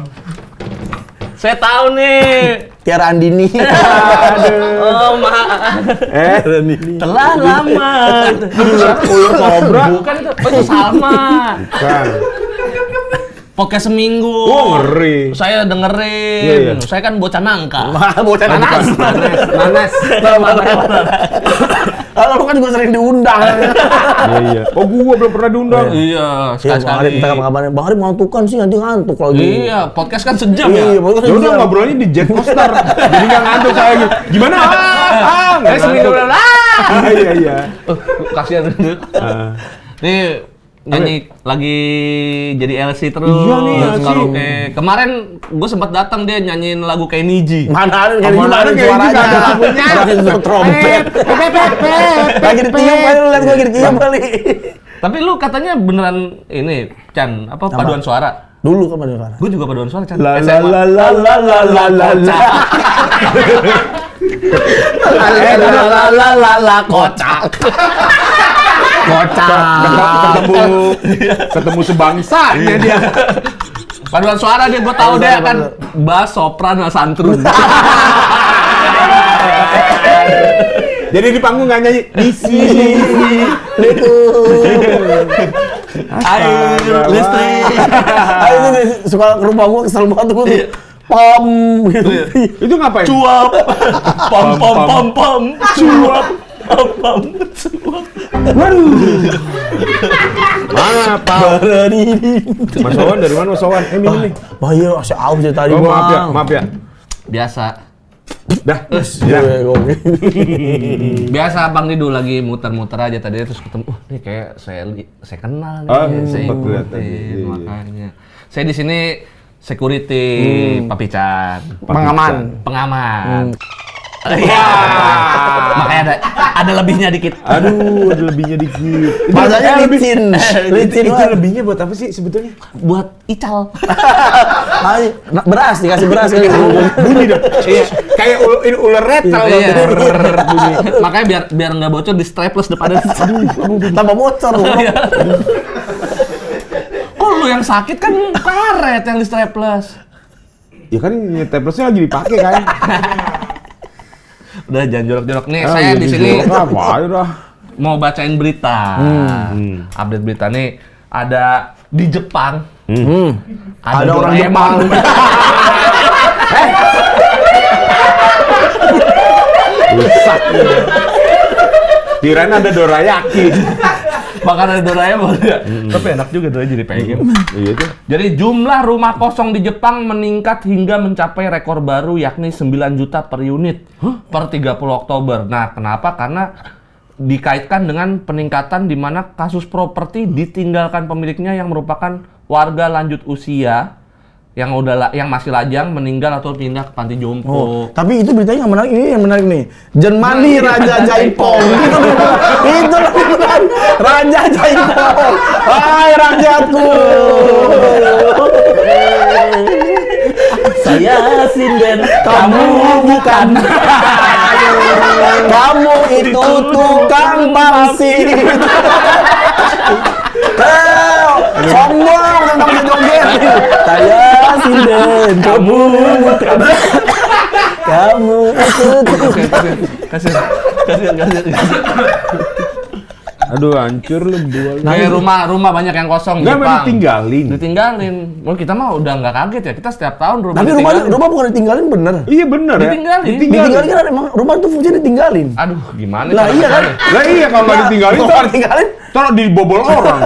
Saya tahu nih. Tiara Andini. Oh, maaf. Telah lama. Kobra. Bukan itu Salma. Bukan. Podcast seminggu. Oh, ngeri. Saya dengerin. Iya, iya. Saya kan bocah nangka. Bocah nanas. Nanas. Kalau lu kan gua sering diundang. Iya. Oh, gua belum pernah diundang. Iya, Iya, Bang Arif, sekali-sekali. minta kabarnya. Bang Arif ngantukan sih, nanti ngantuk lagi. Iya, podcast kan sejam Iya, ya. pokoknya Ya udah sejam. ngobrolnya di jet coaster. Jadi nggak ngantuk saya gitu. Gimana? Nggak Seminggu ngantuk. udah. Iya. Kasihan. Nih nyanyi lagi jadi LC terus. Iya nih, LC. Karaoke. Kemarin gue sempat datang dia nyanyiin lagu kayak Niji. Mana ada kayak Mana gimana ada kayak suaranya? gitu, ada lagunya. Lagi suara trompet. Lagi ditiup kali lu lihat gua lagi ditiup kali. Tapi lu katanya beneran ini Chan apa paduan suara? Dulu kan pada suara. Gue juga paduan suara Chan. La la SMA. la la la la la la la. La la la la kocak. Ketemu sebangsanya dia. Paduan suara dia gue tahu dia kan bass, sopran, sama santun. Jadi di panggung nggak nyanyi misi. Air listrik. Ayo ini suka ke rumah gua kesel banget gua tuh. Pom gitu. Itu ngapain? Cuap. Pom pom pom pom. Cuap. Pom pom. Cuap. Mana Pak? Mas Wawan dari mana Mas Wawan? Minum nih. Wah iya, masih aus dari tadi Oh, Bang. maaf ya. Biasa. Dah. Iya, Biasa Bang Didu lagi muter-muter aja tadi terus ketemu, nih kayak saya kenal nih. Oh, saya sempat lihat ikutin, tadi. Iya. makanya. Saya di sini security, Papi Chan. Pengaman. Iya. Makanya ada lebihnya dikit. Aduh, ada lebihnya dikit. Bahasanya licin. Itu Licin banget. lebihnya buat apa sih sebetulnya? Buat ical. Beras, dikasih beras kali. Bunyi dong. Iya, kayak ular retel loh. Iya. Makanya biar nggak bocor di strapless depannya. Tambah bocor. Kok lu yang sakit kan karet yang di strapless. Ya kan staplersnya lagi dipakai kan. Udah jangan jorok-jorok nih. Saya di sini Apa aja dah. mau bacain berita. Update berita nih. Ada di Jepang. Ada orang Doraemon. Jepang. Rusak. Kirain ada dorayaki. Bahkan ada Doraemon ya. Tapi enak juga Doraemon jadi pengen. Iya tuh. Jadi jumlah rumah kosong di Jepang meningkat hingga mencapai rekor baru yakni 9 juta per unit per 30 Oktober. Nah, kenapa? Karena dikaitkan dengan peningkatan di mana kasus properti ditinggalkan pemiliknya yang merupakan warga lanjut usia yang masih lajang meninggal atau pindah ke panti jompo. Oh, tapi itu beritanya yang menarik, ini yang menarik nih. Jenmani Raja Jaipong. Itu lebih menarik. Raja Jaipong. Hai rajaku. Saya sinden, Kamu bukan. Kamu itu tukang pangsit. Sombong tentang joget. Saya sinden, kamu bukan. Kamu itu kasih. Aduh, hancur lu berdua. Kayak rumah banyak yang kosong di Nggak, Jepang. ditinggalin. Oh, kita mah udah nggak kaget ya. Kita setiap tahun rumah Tapi ditinggalin. rumah bukan ditinggalin bener. Iya benar ya. Ditinggalin. Ditinggalin kan emang rumah itu fungsinya ditinggalin. Aduh, gimana? Lah iya kan? Lah iya kalau nggak ditinggalin Kalau tuh nggak ditinggalin. taruh dibobol orang.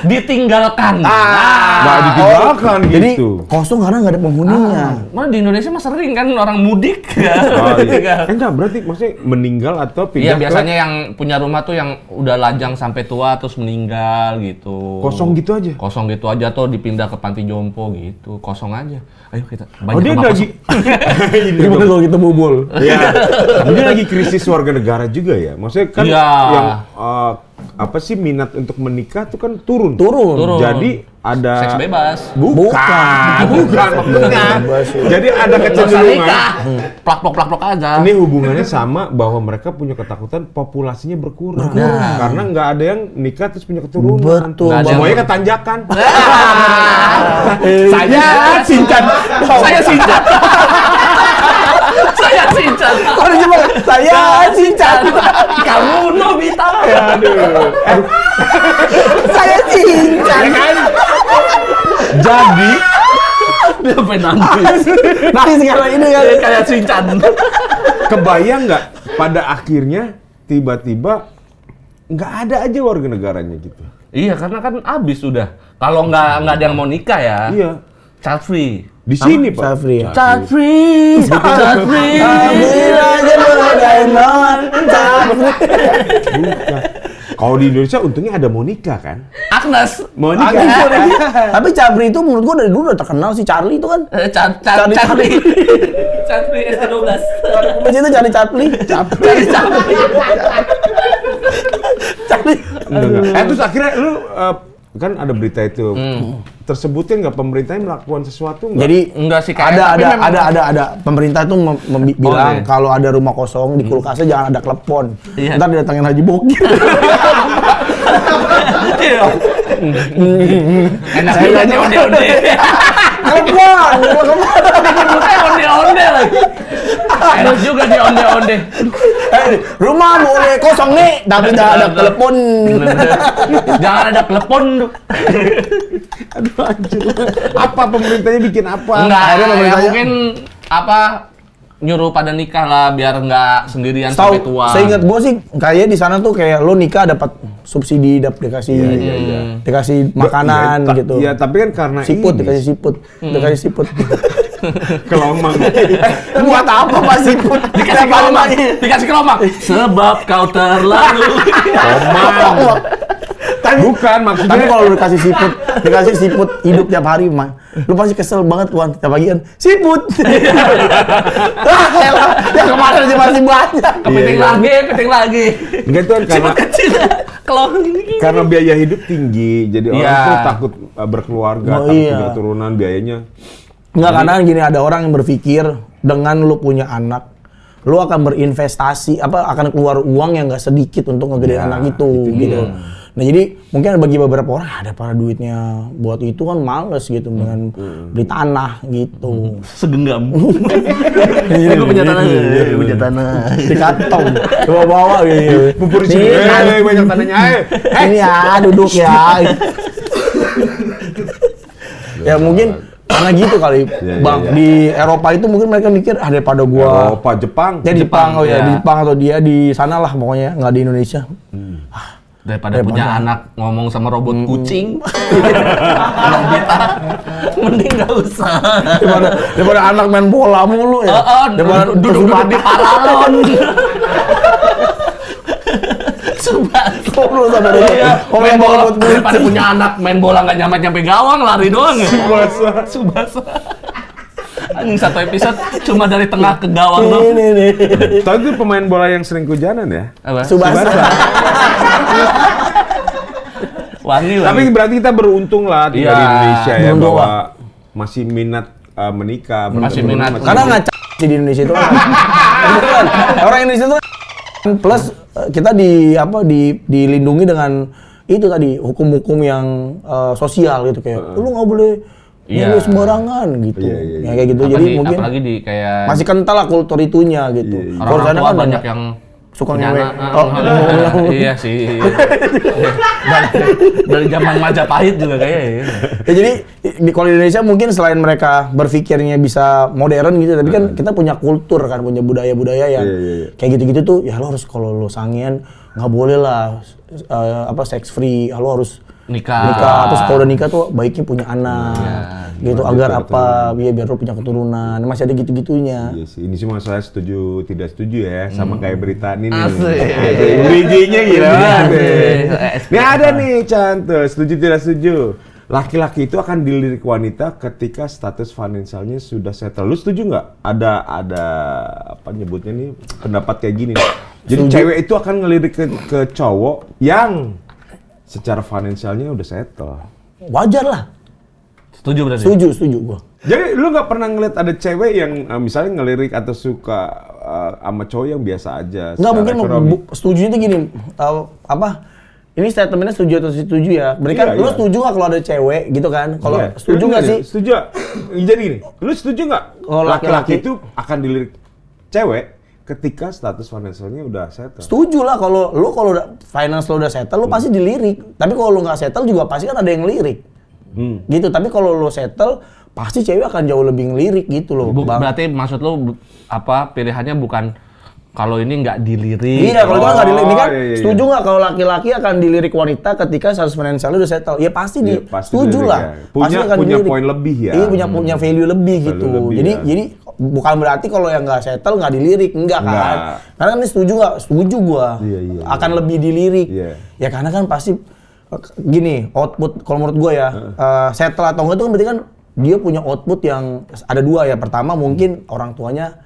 Ditinggalkan. Nggak ditinggalkan Jadi gitu. kosong karena nggak ada penghuninya. Mana di Indonesia mah sering kan orang mudik ya. Oh, iya. Enggak, berarti maksudnya meninggal atau pindah Iya, biasanya yang punya rumah tuh yang udah lajang sampai tua terus meninggal gitu. kosong gitu aja. Kosong gitu aja atau dipindah ke panti jompo gitu. Kosong aja. Ayo kita Oh, dia rumah lagi kosong. Gimana kalau kita bubul? Iya. Dia lagi krisis warga negara juga ya. Maksudnya kan Iya. yang apa sih minat untuk menikah tuh kan turun. Turun. Jadi ada Seks bebas. Bukan maksudnya. Bebas, ya. Jadi ada Nggak usah kecenderungan. nikah. Plak-plok aja. Ini hubungannya sama bahwa mereka punya ketakutan populasinya berkurang. Karena nggak ada yang nikah terus punya keturunan. Betul. Nggak ada Semuanya yang- ketanjakan. Saya Shinchan. Saya Shinchan. Saya Shinchan. Oh, di Jepang. Saya Shinchan. Kamu Nobita. Aduh. Saya Shinchan. Jadi Dia sampai nangis. Nangis sekarang ini kan. Kayak Shinchan. kebayang nggak pada akhirnya tiba-tiba nggak ada aja warga negaranya gitu. Iya, karena kan abis sudah. Kalau nggak ada yang mau nikah ya. Iya. Child free. Di sini Pak. Safri ya. Child free. Child free. Bukan. Kalau di Indonesia untungnya ada Monica kan. Agnes. Monica. Tapi Cabri itu menurut gua dari dulu udah terkenal sih. Charlie itu kan. Child free. Child free ST12. Di situ Charlie Chaplin. Charlie. Enggak. Terus akhirnya lu kan ada berita itu. Tersebutin nggak pemerintahnya melakukan sesuatu nggak? Jadi Enggak sih, kayak tapi memang- ada pemerintah tuh bilang iya. kalau ada rumah kosong di kulkasnya jangan ada klepon. Iya. Ntar didatangin Haji Bokir. Enak juga nih onde-onde. Klepon. Onde-onde lagi. Enak juga nih onde-onde. Rumah boleh kosong nih, tapi jangan ada klepon. Jangan ada telepon. Aduh anjir. Apa pemerintahnya bikin apa? Enggak, Akhirnya ya pemerintahnya- mungkin apa nyuruh pada nikah lah biar nggak sendirian sampai tua. Seingat gue sih kayak di sana tuh kayak lo nikah dapat subsidi, dikasih dikasih makanan Iya, gitu. Iya, tapi kan karena Siput ini. dikasih siput, dikasih siput. Kelomang. Buat apa Pak Siput? Dikasih kelomang. Sebab kau terlalu. Komang. Bukan Tapi maksudnya. kalau lu dikasih siput hidup tiap hari, mah, lu pasti kesel banget tuan tiap pagi kan. Siput. Ah, elah, yang kemarin aja masih banyak. Kepiting lagi. Enggak tuh Siput kecil. Kelomang ini. karena biaya hidup tinggi, jadi orang Iya. tuh takut berkeluarga, Oh, takut iya. punya keturunan, biayanya. Enggak, karena gini, ada orang yang berpikir dengan lu punya anak, lu akan berinvestasi, akan keluar uang yang nggak sedikit untuk ngegedein Ya, anak itu gitu. Nah jadi mungkin bagi beberapa orang ada pada duitnya buat itu kan males gitu dengan beli tanah gitu. Segenggam. Gue punya tanah. Punya tanah. Di kantong, bawa-bawa gitu. Bubur di Nih, sini, kan. banyak tanahnya. Ini ya, duduk ya. Ya mungkin karena gitu kali, Iya, Bang. iya. Di Eropa itu mungkin mereka mikir daripada gua Eropa, Jepang. dia di Jepang, ya. di Jepang atau dia di sana lah pokoknya, nggak di Indonesia. Daripada punya anak ngomong sama robot kucing. Nobita. Mending nggak usah. Daripada anak main bola mulu ya. Daripada Duduk-duduk di paralon. Subasa sama dia. Main bola. Daripada punya anak main bola nggak nyampe gawang, lari doang ya. Subasa. Anjing satu episode cuma dari tengah ke gawang doang. Ini. Tahu itu pemain bola yang sering kehujanan ya? Apa? Subasa. Wangi Tapi lagi. berarti kita beruntung lah tinggal di Iya, Indonesia ya, beruntung bahwa lah. masih minat menikah. Masih minat. Karena nggak di Indonesia itu kan. Beneran. Orang Indonesia itu plus kita dilindungi dengan itu tadi hukum-hukum yang sosial gitu kayak lu nggak boleh Iya. milih sembarangan gitu. Iya, iya, Ya kayak gitu. Jadi mungkin apalagi di kayak masih kental lah kultur itunya gitu. Iya, iya. Kalau orang sana tua kan banyak yang suka punya ngewe. anak. Iya sih. Dari zaman Majapahit juga kayaknya. Ya. Ya, jadi kalau di Indonesia mungkin selain mereka berpikirnya bisa modern gitu, tapi kan kita punya kultur kan, punya budaya-budaya yang Iya. kayak gitu-gitu tuh. Ya lo harus kalau lo sangian nggak boleh lah sex free, lo harus nikah. Terus kalau udah nikah tuh baiknya punya anak, gitu agar apa? Biar lo punya keturunan. Masih ada gitu-gitunya. Iya sih, ini sih masalah setuju tidak setuju ya, sama kayak berita ini nih. Asik. Bijinya gila banget. Asik. Ini ada nih cantik, setuju tidak setuju. Laki-laki itu akan dilirik wanita ketika status finansialnya sudah settle. Lu setuju nggak? Ada apa nyebutnya nih pendapat kayak gini. Jadi cewek itu akan ngelirik ke cowok yang secara finansialnya udah settle. Wajar lah. Setuju berarti? Setuju gua. Jadi lu nggak pernah ngeliat ada cewek yang misalnya ngelirik atau suka sama cowok yang biasa aja? Nggak, secara mungkin ekonomi? setuju itu gini, ini statementnya setuju atau setuju ya? Berarti kan Iya, lu iya. setuju nggak kalau ada cewek gitu kan? Kalau Iya. setuju Lu nggak sih? Setuju. Jadi gini, lu setuju nggak? Oh, Laki-laki laki-laki. itu akan dilirik cewek ketika status finansialnya udah settle. Setuju lah kalau udah finance lo udah settle, lu pasti dilirik. Tapi kalau lu nggak settle juga pasti kan ada yang lirik. Gitu. Tapi kalau lu settle, pasti cewek akan jauh lebih ngelirik gitu loh, Bang. Berarti maksud lu pilihannya bukan kalau ini nggak dilirik. Iya, kalau itu kan nggak dilirik. Ini kan iya. setuju nggak kalau laki-laki akan dilirik wanita ketika status finansialnya udah settle? Ya pasti Iya, pasti setuju dilirik lah. ya. Pasti akan Punya dilirik. poin lebih ya. Iya, punya value lebih Value gitu. lebih ya. Jadi bukan berarti kalau yang nggak settle nggak dilirik, enggak kan? Enggak. Karena kan ini setuju nggak? Setuju gua. Iya. Akan lebih dilirik. Iya. Ya karena kan pasti gini, output kalau menurut gua ya, settle atau enggak itu kan berarti kan dia punya output yang ada dua ya. Pertama mungkin orang tuanya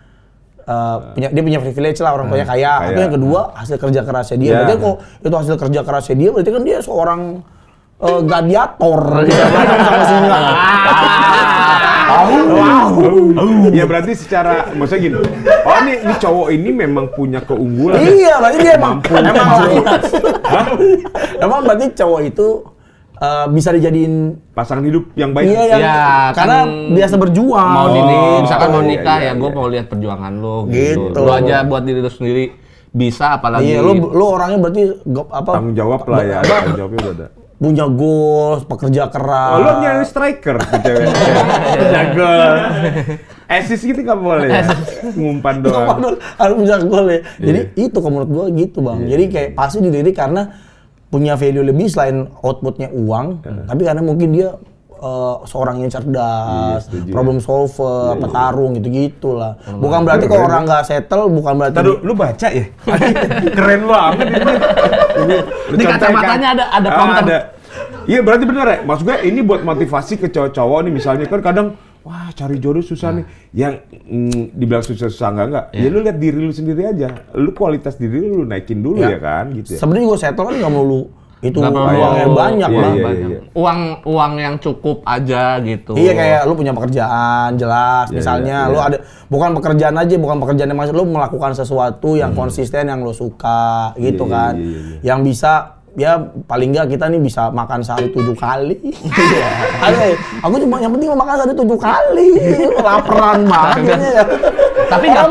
dia punya privilege lah, orang tuanya kaya. Atau yang kedua hasil kerja kerasnya dia. Iya. Berarti kalau itu hasil kerja kerasnya dia, berarti kan dia seorang gladiator gitu. Sama singa. Ya berarti secara maksudnya gini. Oh ini cowok ini memang punya keunggulan. Iya, berarti dia emang Mampu. emang berarti cowok itu bisa dijadiin Pasangan hidup yang baik. iya yang Iya, karena kan biasa berjuang. Mau misalkan mau iya, nikah iya, ya gue iya. mau lihat perjuangan lo Gitu. gitu. Lo aja buat diri lo sendiri bisa, apalagi Iya, lu orangnya berarti Tanggung jawab lah ya. Tanggung jawabnya udah ada. punya goals, pekerja keras. Oh, lo nyari striker tuh cewek. Jago. Assist gitu nggak boleh ya? Ngumpan doang. Harus bisa gol ya. Jadi Iya. itu kalau menurut gua gitu, Bang. Jadi kayak pasti dilirik karena punya value lebih selain outputnya uang, tapi karena mungkin dia seorang yang cerdas, setuju, problem solver, petarung gitu-gitu lah. Bukan berarti kalau orang nggak settle, bukan berarti. Tadi lu baca ya? Keren banget ini. Di kacamatanya ada prompter. Ada. Iya berarti bener ya. Maksud gue ini buat motivasi ke cowok-cowok nih misalnya kan kadang wah cari jodoh susah nih. Yang dibilang susah enggak. Ya lu lihat diri lu sendiri aja. Lu kualitas diri lu naikin dulu ya kan gitu ya. Sebenarnya gue settle kan nggak melulu itu Nggak perlu uangnya banyak Iya, Bang. iya, Banyak. iya. Uang yang cukup aja gitu. Iya kayak lu punya pekerjaan jelas, misalnya lu ada bukan pekerjaan aja, bukan pekerjaan yang maksud lu melakukan sesuatu yang konsisten yang lu suka gitu Iya, kan. iya, iya, iya. Yang bisa ya paling nggak kita nih bisa makan sehari 7 kali. Iya. Aku cuma yang penting makan sehari 7 kali. Laparan banget ya. Tapi nggak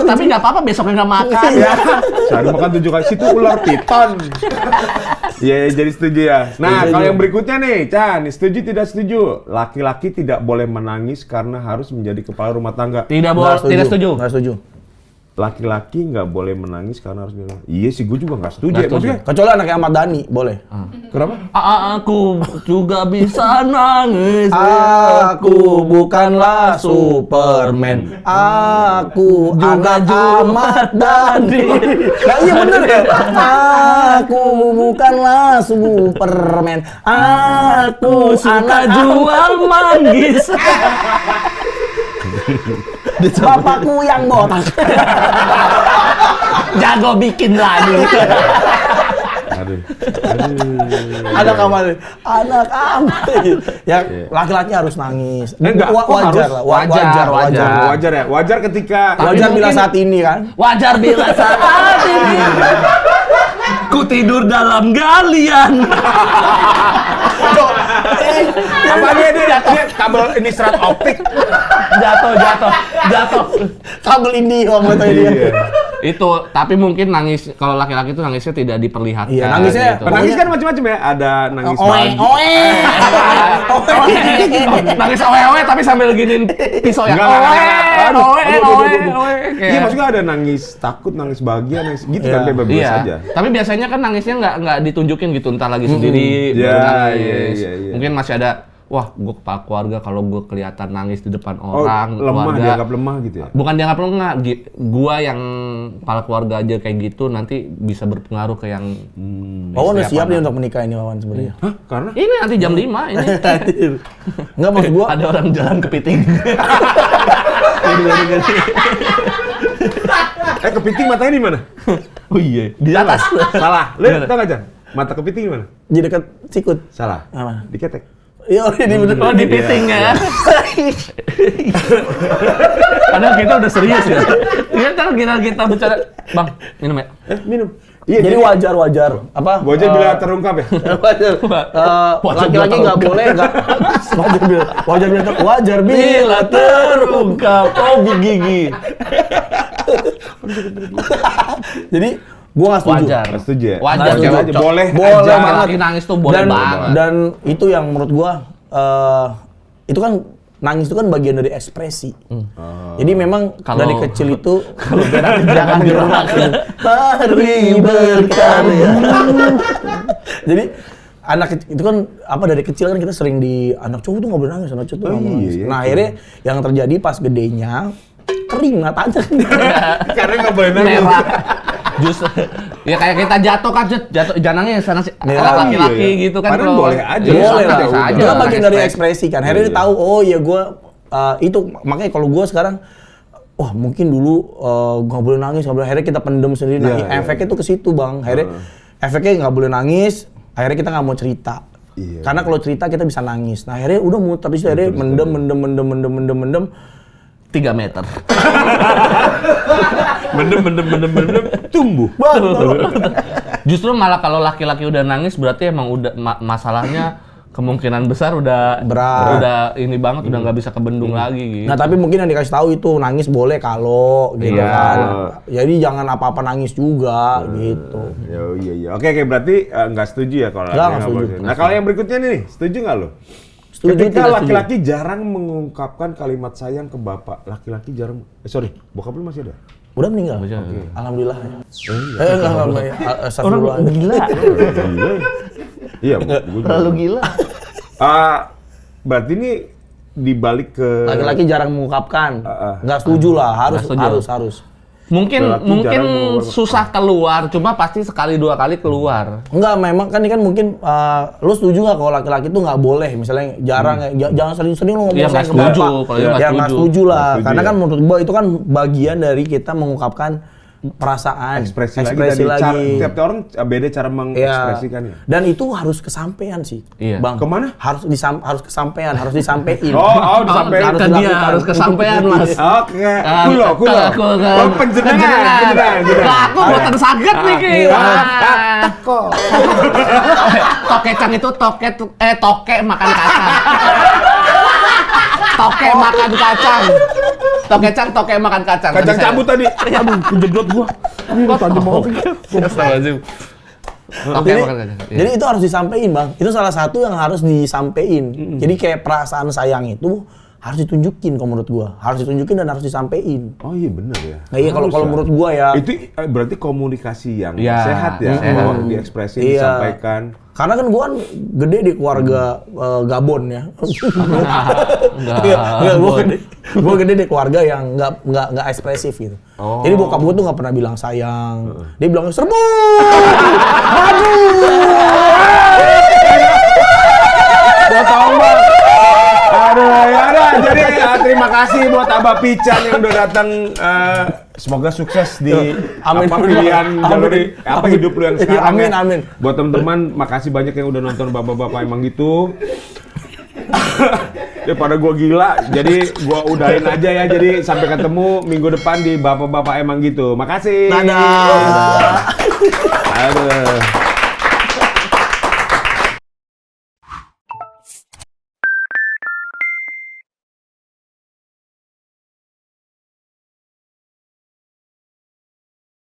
tapi nggak apa-apa besoknya nggak makan. Ya, sehari makan 7 kali. Situ ular piton. Iya, jadi setuju ya. Nah, Setuju. kalau yang berikutnya nih, Chan, setuju tidak setuju? Laki-laki tidak boleh menangis karena harus menjadi kepala rumah tangga. Tidak boleh, tidak setuju. Nggak setuju. Laki-laki nggak boleh menangis karena harus bilang. Iya sih, gue juga nggak setuju. Nggak Ya. setuju. Maksudnya, Kecuali anaknya Ahmad Dhani, boleh. kenapa? Aku juga bisa nangis. Aku bukanlah Superman. Aku juga Ahmad Dhani. Nah, iya bener ya. Aku bukanlah Superman. Aku suka anak jual manggis. bapakku yang botak. Jago bikin lagu. Aduh. Anak amat. Ya laki-laki harus nangis. Enggak, kok Wajar harus? lah. Wajar. Wajar ya. Wajar ketika Wajar bila mungkin- saat ini kan. Wajar bila saat ini ku tidur dalam galian. apa dia kabel ini serat optik. Jatuh. Kabel ini kalau dia. Iya. Itu, tapi mungkin nangis kalau laki-laki itu nangisnya tidak diperlihatkan. Iya, nangisnya- gitu. Penangis kan macam-macam ya. Ada nangis Oe, pagi. Nangis oe tapi sambil giniin pisau ya. Enggak. Aduh, Oe. Iya, maksudnya ada nangis takut, nangis bahagia, nangis gitu kan Iya. bebas Iya. aja. Tapi biasanya kan nangisnya nggak ditunjukin gitu, entar lagi sendiri Iya, baru nangis. iya. Mungkin masih ada, wah, gue kepala keluarga kalau gue kelihatan nangis di depan orang, lemah, keluarga. dianggap lemah gitu ya. Bukan dianggap lemah, gua yang kepala keluarga aja kayak gitu nanti bisa berpengaruh ke yang Wawan udah istri siap apa nih nanti. untuk menikah ini Wawan sebenarnya. Hah? Karena? Ini nanti jam 5 ini. Enggak maksud gua. Ada orang jalan kepiting. Kepiting matanya di mana? Oh iya, di atas. Salah. Lu tau gak, Jan? Mata kepiting di mana? Di dekat sikut. Salah. Apa? Di ketek. Iya, ini bener. Oh, di piting ya. Padahal kita udah serius ya. Iya, ntar kita bicara, Bang, minum ya. Minum. Iya, Jadi wajar. Apa? Wajar bila terungkap ya? Wajar. Laki-laki nggak boleh nggak. Wajar bila terungkap. Oh, gigi. Jadi gua nggak setuju. Wajar. Nggak setuju ya? Wajar. Nggak setuju. Cowok. Boleh Boleh aja. banget. Laki nangis tuh boleh banget. Dan itu yang menurut gua itu kan nangis itu kan bagian dari ekspresi. Jadi memang Kalau- dari kecil itu jangan gerak. Mari berkarya. Jadi itu kan apa dari kecil kan kita sering anak cowok tuh nggak boleh nangis, anak cowok tuh nggak boleh nangis. iya, Nah akhirnya yang terjadi pas gedenya kering matanya. Karena nggak boleh nangis. Merah. Justru ya kayak kita jatuh janangnya sana sih Merah. laki-laki Iya, iya. gitu kan. Padahal kalau- boleh aja. Iya, Boleh lah. biasa aja. Itu kan bagian dari Ekspresi. ekspresi kan. Akhirnya dia tahu, oh ya gue itu makanya kalau gue sekarang, wah mungkin dulu nggak boleh nangis, nggak boleh. Akhirnya kita pendem sendiri. Nah, Iya, efeknya tuh ke situ bang. Akhirnya efeknya nggak boleh nangis. Akhirnya kita nggak mau cerita. Iya. Karena kalau cerita kita bisa nangis. Nah akhirnya udah muter di situ. Akhirnya mendem. 3 meter. Mendem, tumbuh. Justru malah kalau laki-laki udah nangis berarti emang udah masalahnya kemungkinan besar udah Berat. udah ini banget udah nggak bisa kebendung lagi gitu. Nah tapi mungkin yang dikasih tahu itu nangis boleh kalau gitu Iya. kan. Jadi jangan apa-apa nangis juga gitu. Iya. Oke, berarti nggak setuju ya kalau Nggak laki-laki setuju. boleh. Nah, kalau yang berikutnya nih, setuju nggak lo? Setuju, Ketika tidak setuju. laki-laki jarang mengungkapkan kalimat sayang ke bapak, laki-laki jarang. Bokap lu masih ada? Udah meninggal. Udah. Alhamdulillah. Enggak. Astagfirullah. Orang gila. Gila. Iya, gue Terlalu gila. Berarti ini dibalik ke Laki-laki jarang mengungkapkan. Nggak setuju lah, Nggak setuju. harus. Mungkin Berarti jarang susah keluar, cuma pasti sekali dua kali keluar. Enggak, memang kan ini kan mungkin lu setuju nggak kalau laki-laki tuh nggak boleh, misalnya jarang, jangan sering-sering lu ngomong Iya, saya nggak ke setuju. bapak. Kalau itu nggak Ya nggak setuju. setuju lah, Nggak setuju, karena ya. kan menurut gua itu kan bagian dari kita mengungkapkan perasaan, ekspresi lagi. Tiap orang beda cara mengekspresikan ya. Dan itu harus kesampaian sih, Iya. Bang. Kemana? Harus kesampaian, harus disampaikan. Disampaikan. Harus Ke dia dilakukan. harus kesampaian, Mas. Oke. Kulo. Oh, penjenengan. Lah, aku buatan saged nih ki. Teko. Tokecang itu toke makan kacang. Toke makan kacang. Tokecang toke makan kacang. Kacang cabut tadi. Aduh, kejedot gua. Tajam banget. Astagfirullahaladzim. Toke Jadi, makan kacang. Iya. jadi itu harus disampaikan, Bang. Itu salah satu yang harus disampaikan. Jadi kayak perasaan sayang itu harus ditunjukin kalau menurut gua. Harus ditunjukin dan harus disampaikan. Oh iya benar ya. Nah, iya kalau menurut gua ya. Itu berarti komunikasi yang Iya, sehat ya, sehat. bahwa diekspresi, Iya. disampaikan. Karena kan gua kan gede di keluarga Gabon ya. Enggak, gua gede di keluarga yang nggak ekspresif gitu. Oh. Jadi bokap gua tuh nggak pernah bilang sayang. Dia bilang serbu. Gua tahu Bang. Aduh. Jadi terima kasih buat Abah Pican yang udah datang. Semoga sukses di Amin. pilihan jalur hidup lu yang Iya, sekarang. amin, ya. amin. Buat teman-teman, makasih banyak yang udah nonton bapak-bapak emang gitu. Daripada gua gila, jadi gua udahin aja ya. Jadi sampai ketemu minggu depan di bapak-bapak emang gitu. Makasih. Dadah. Aduh.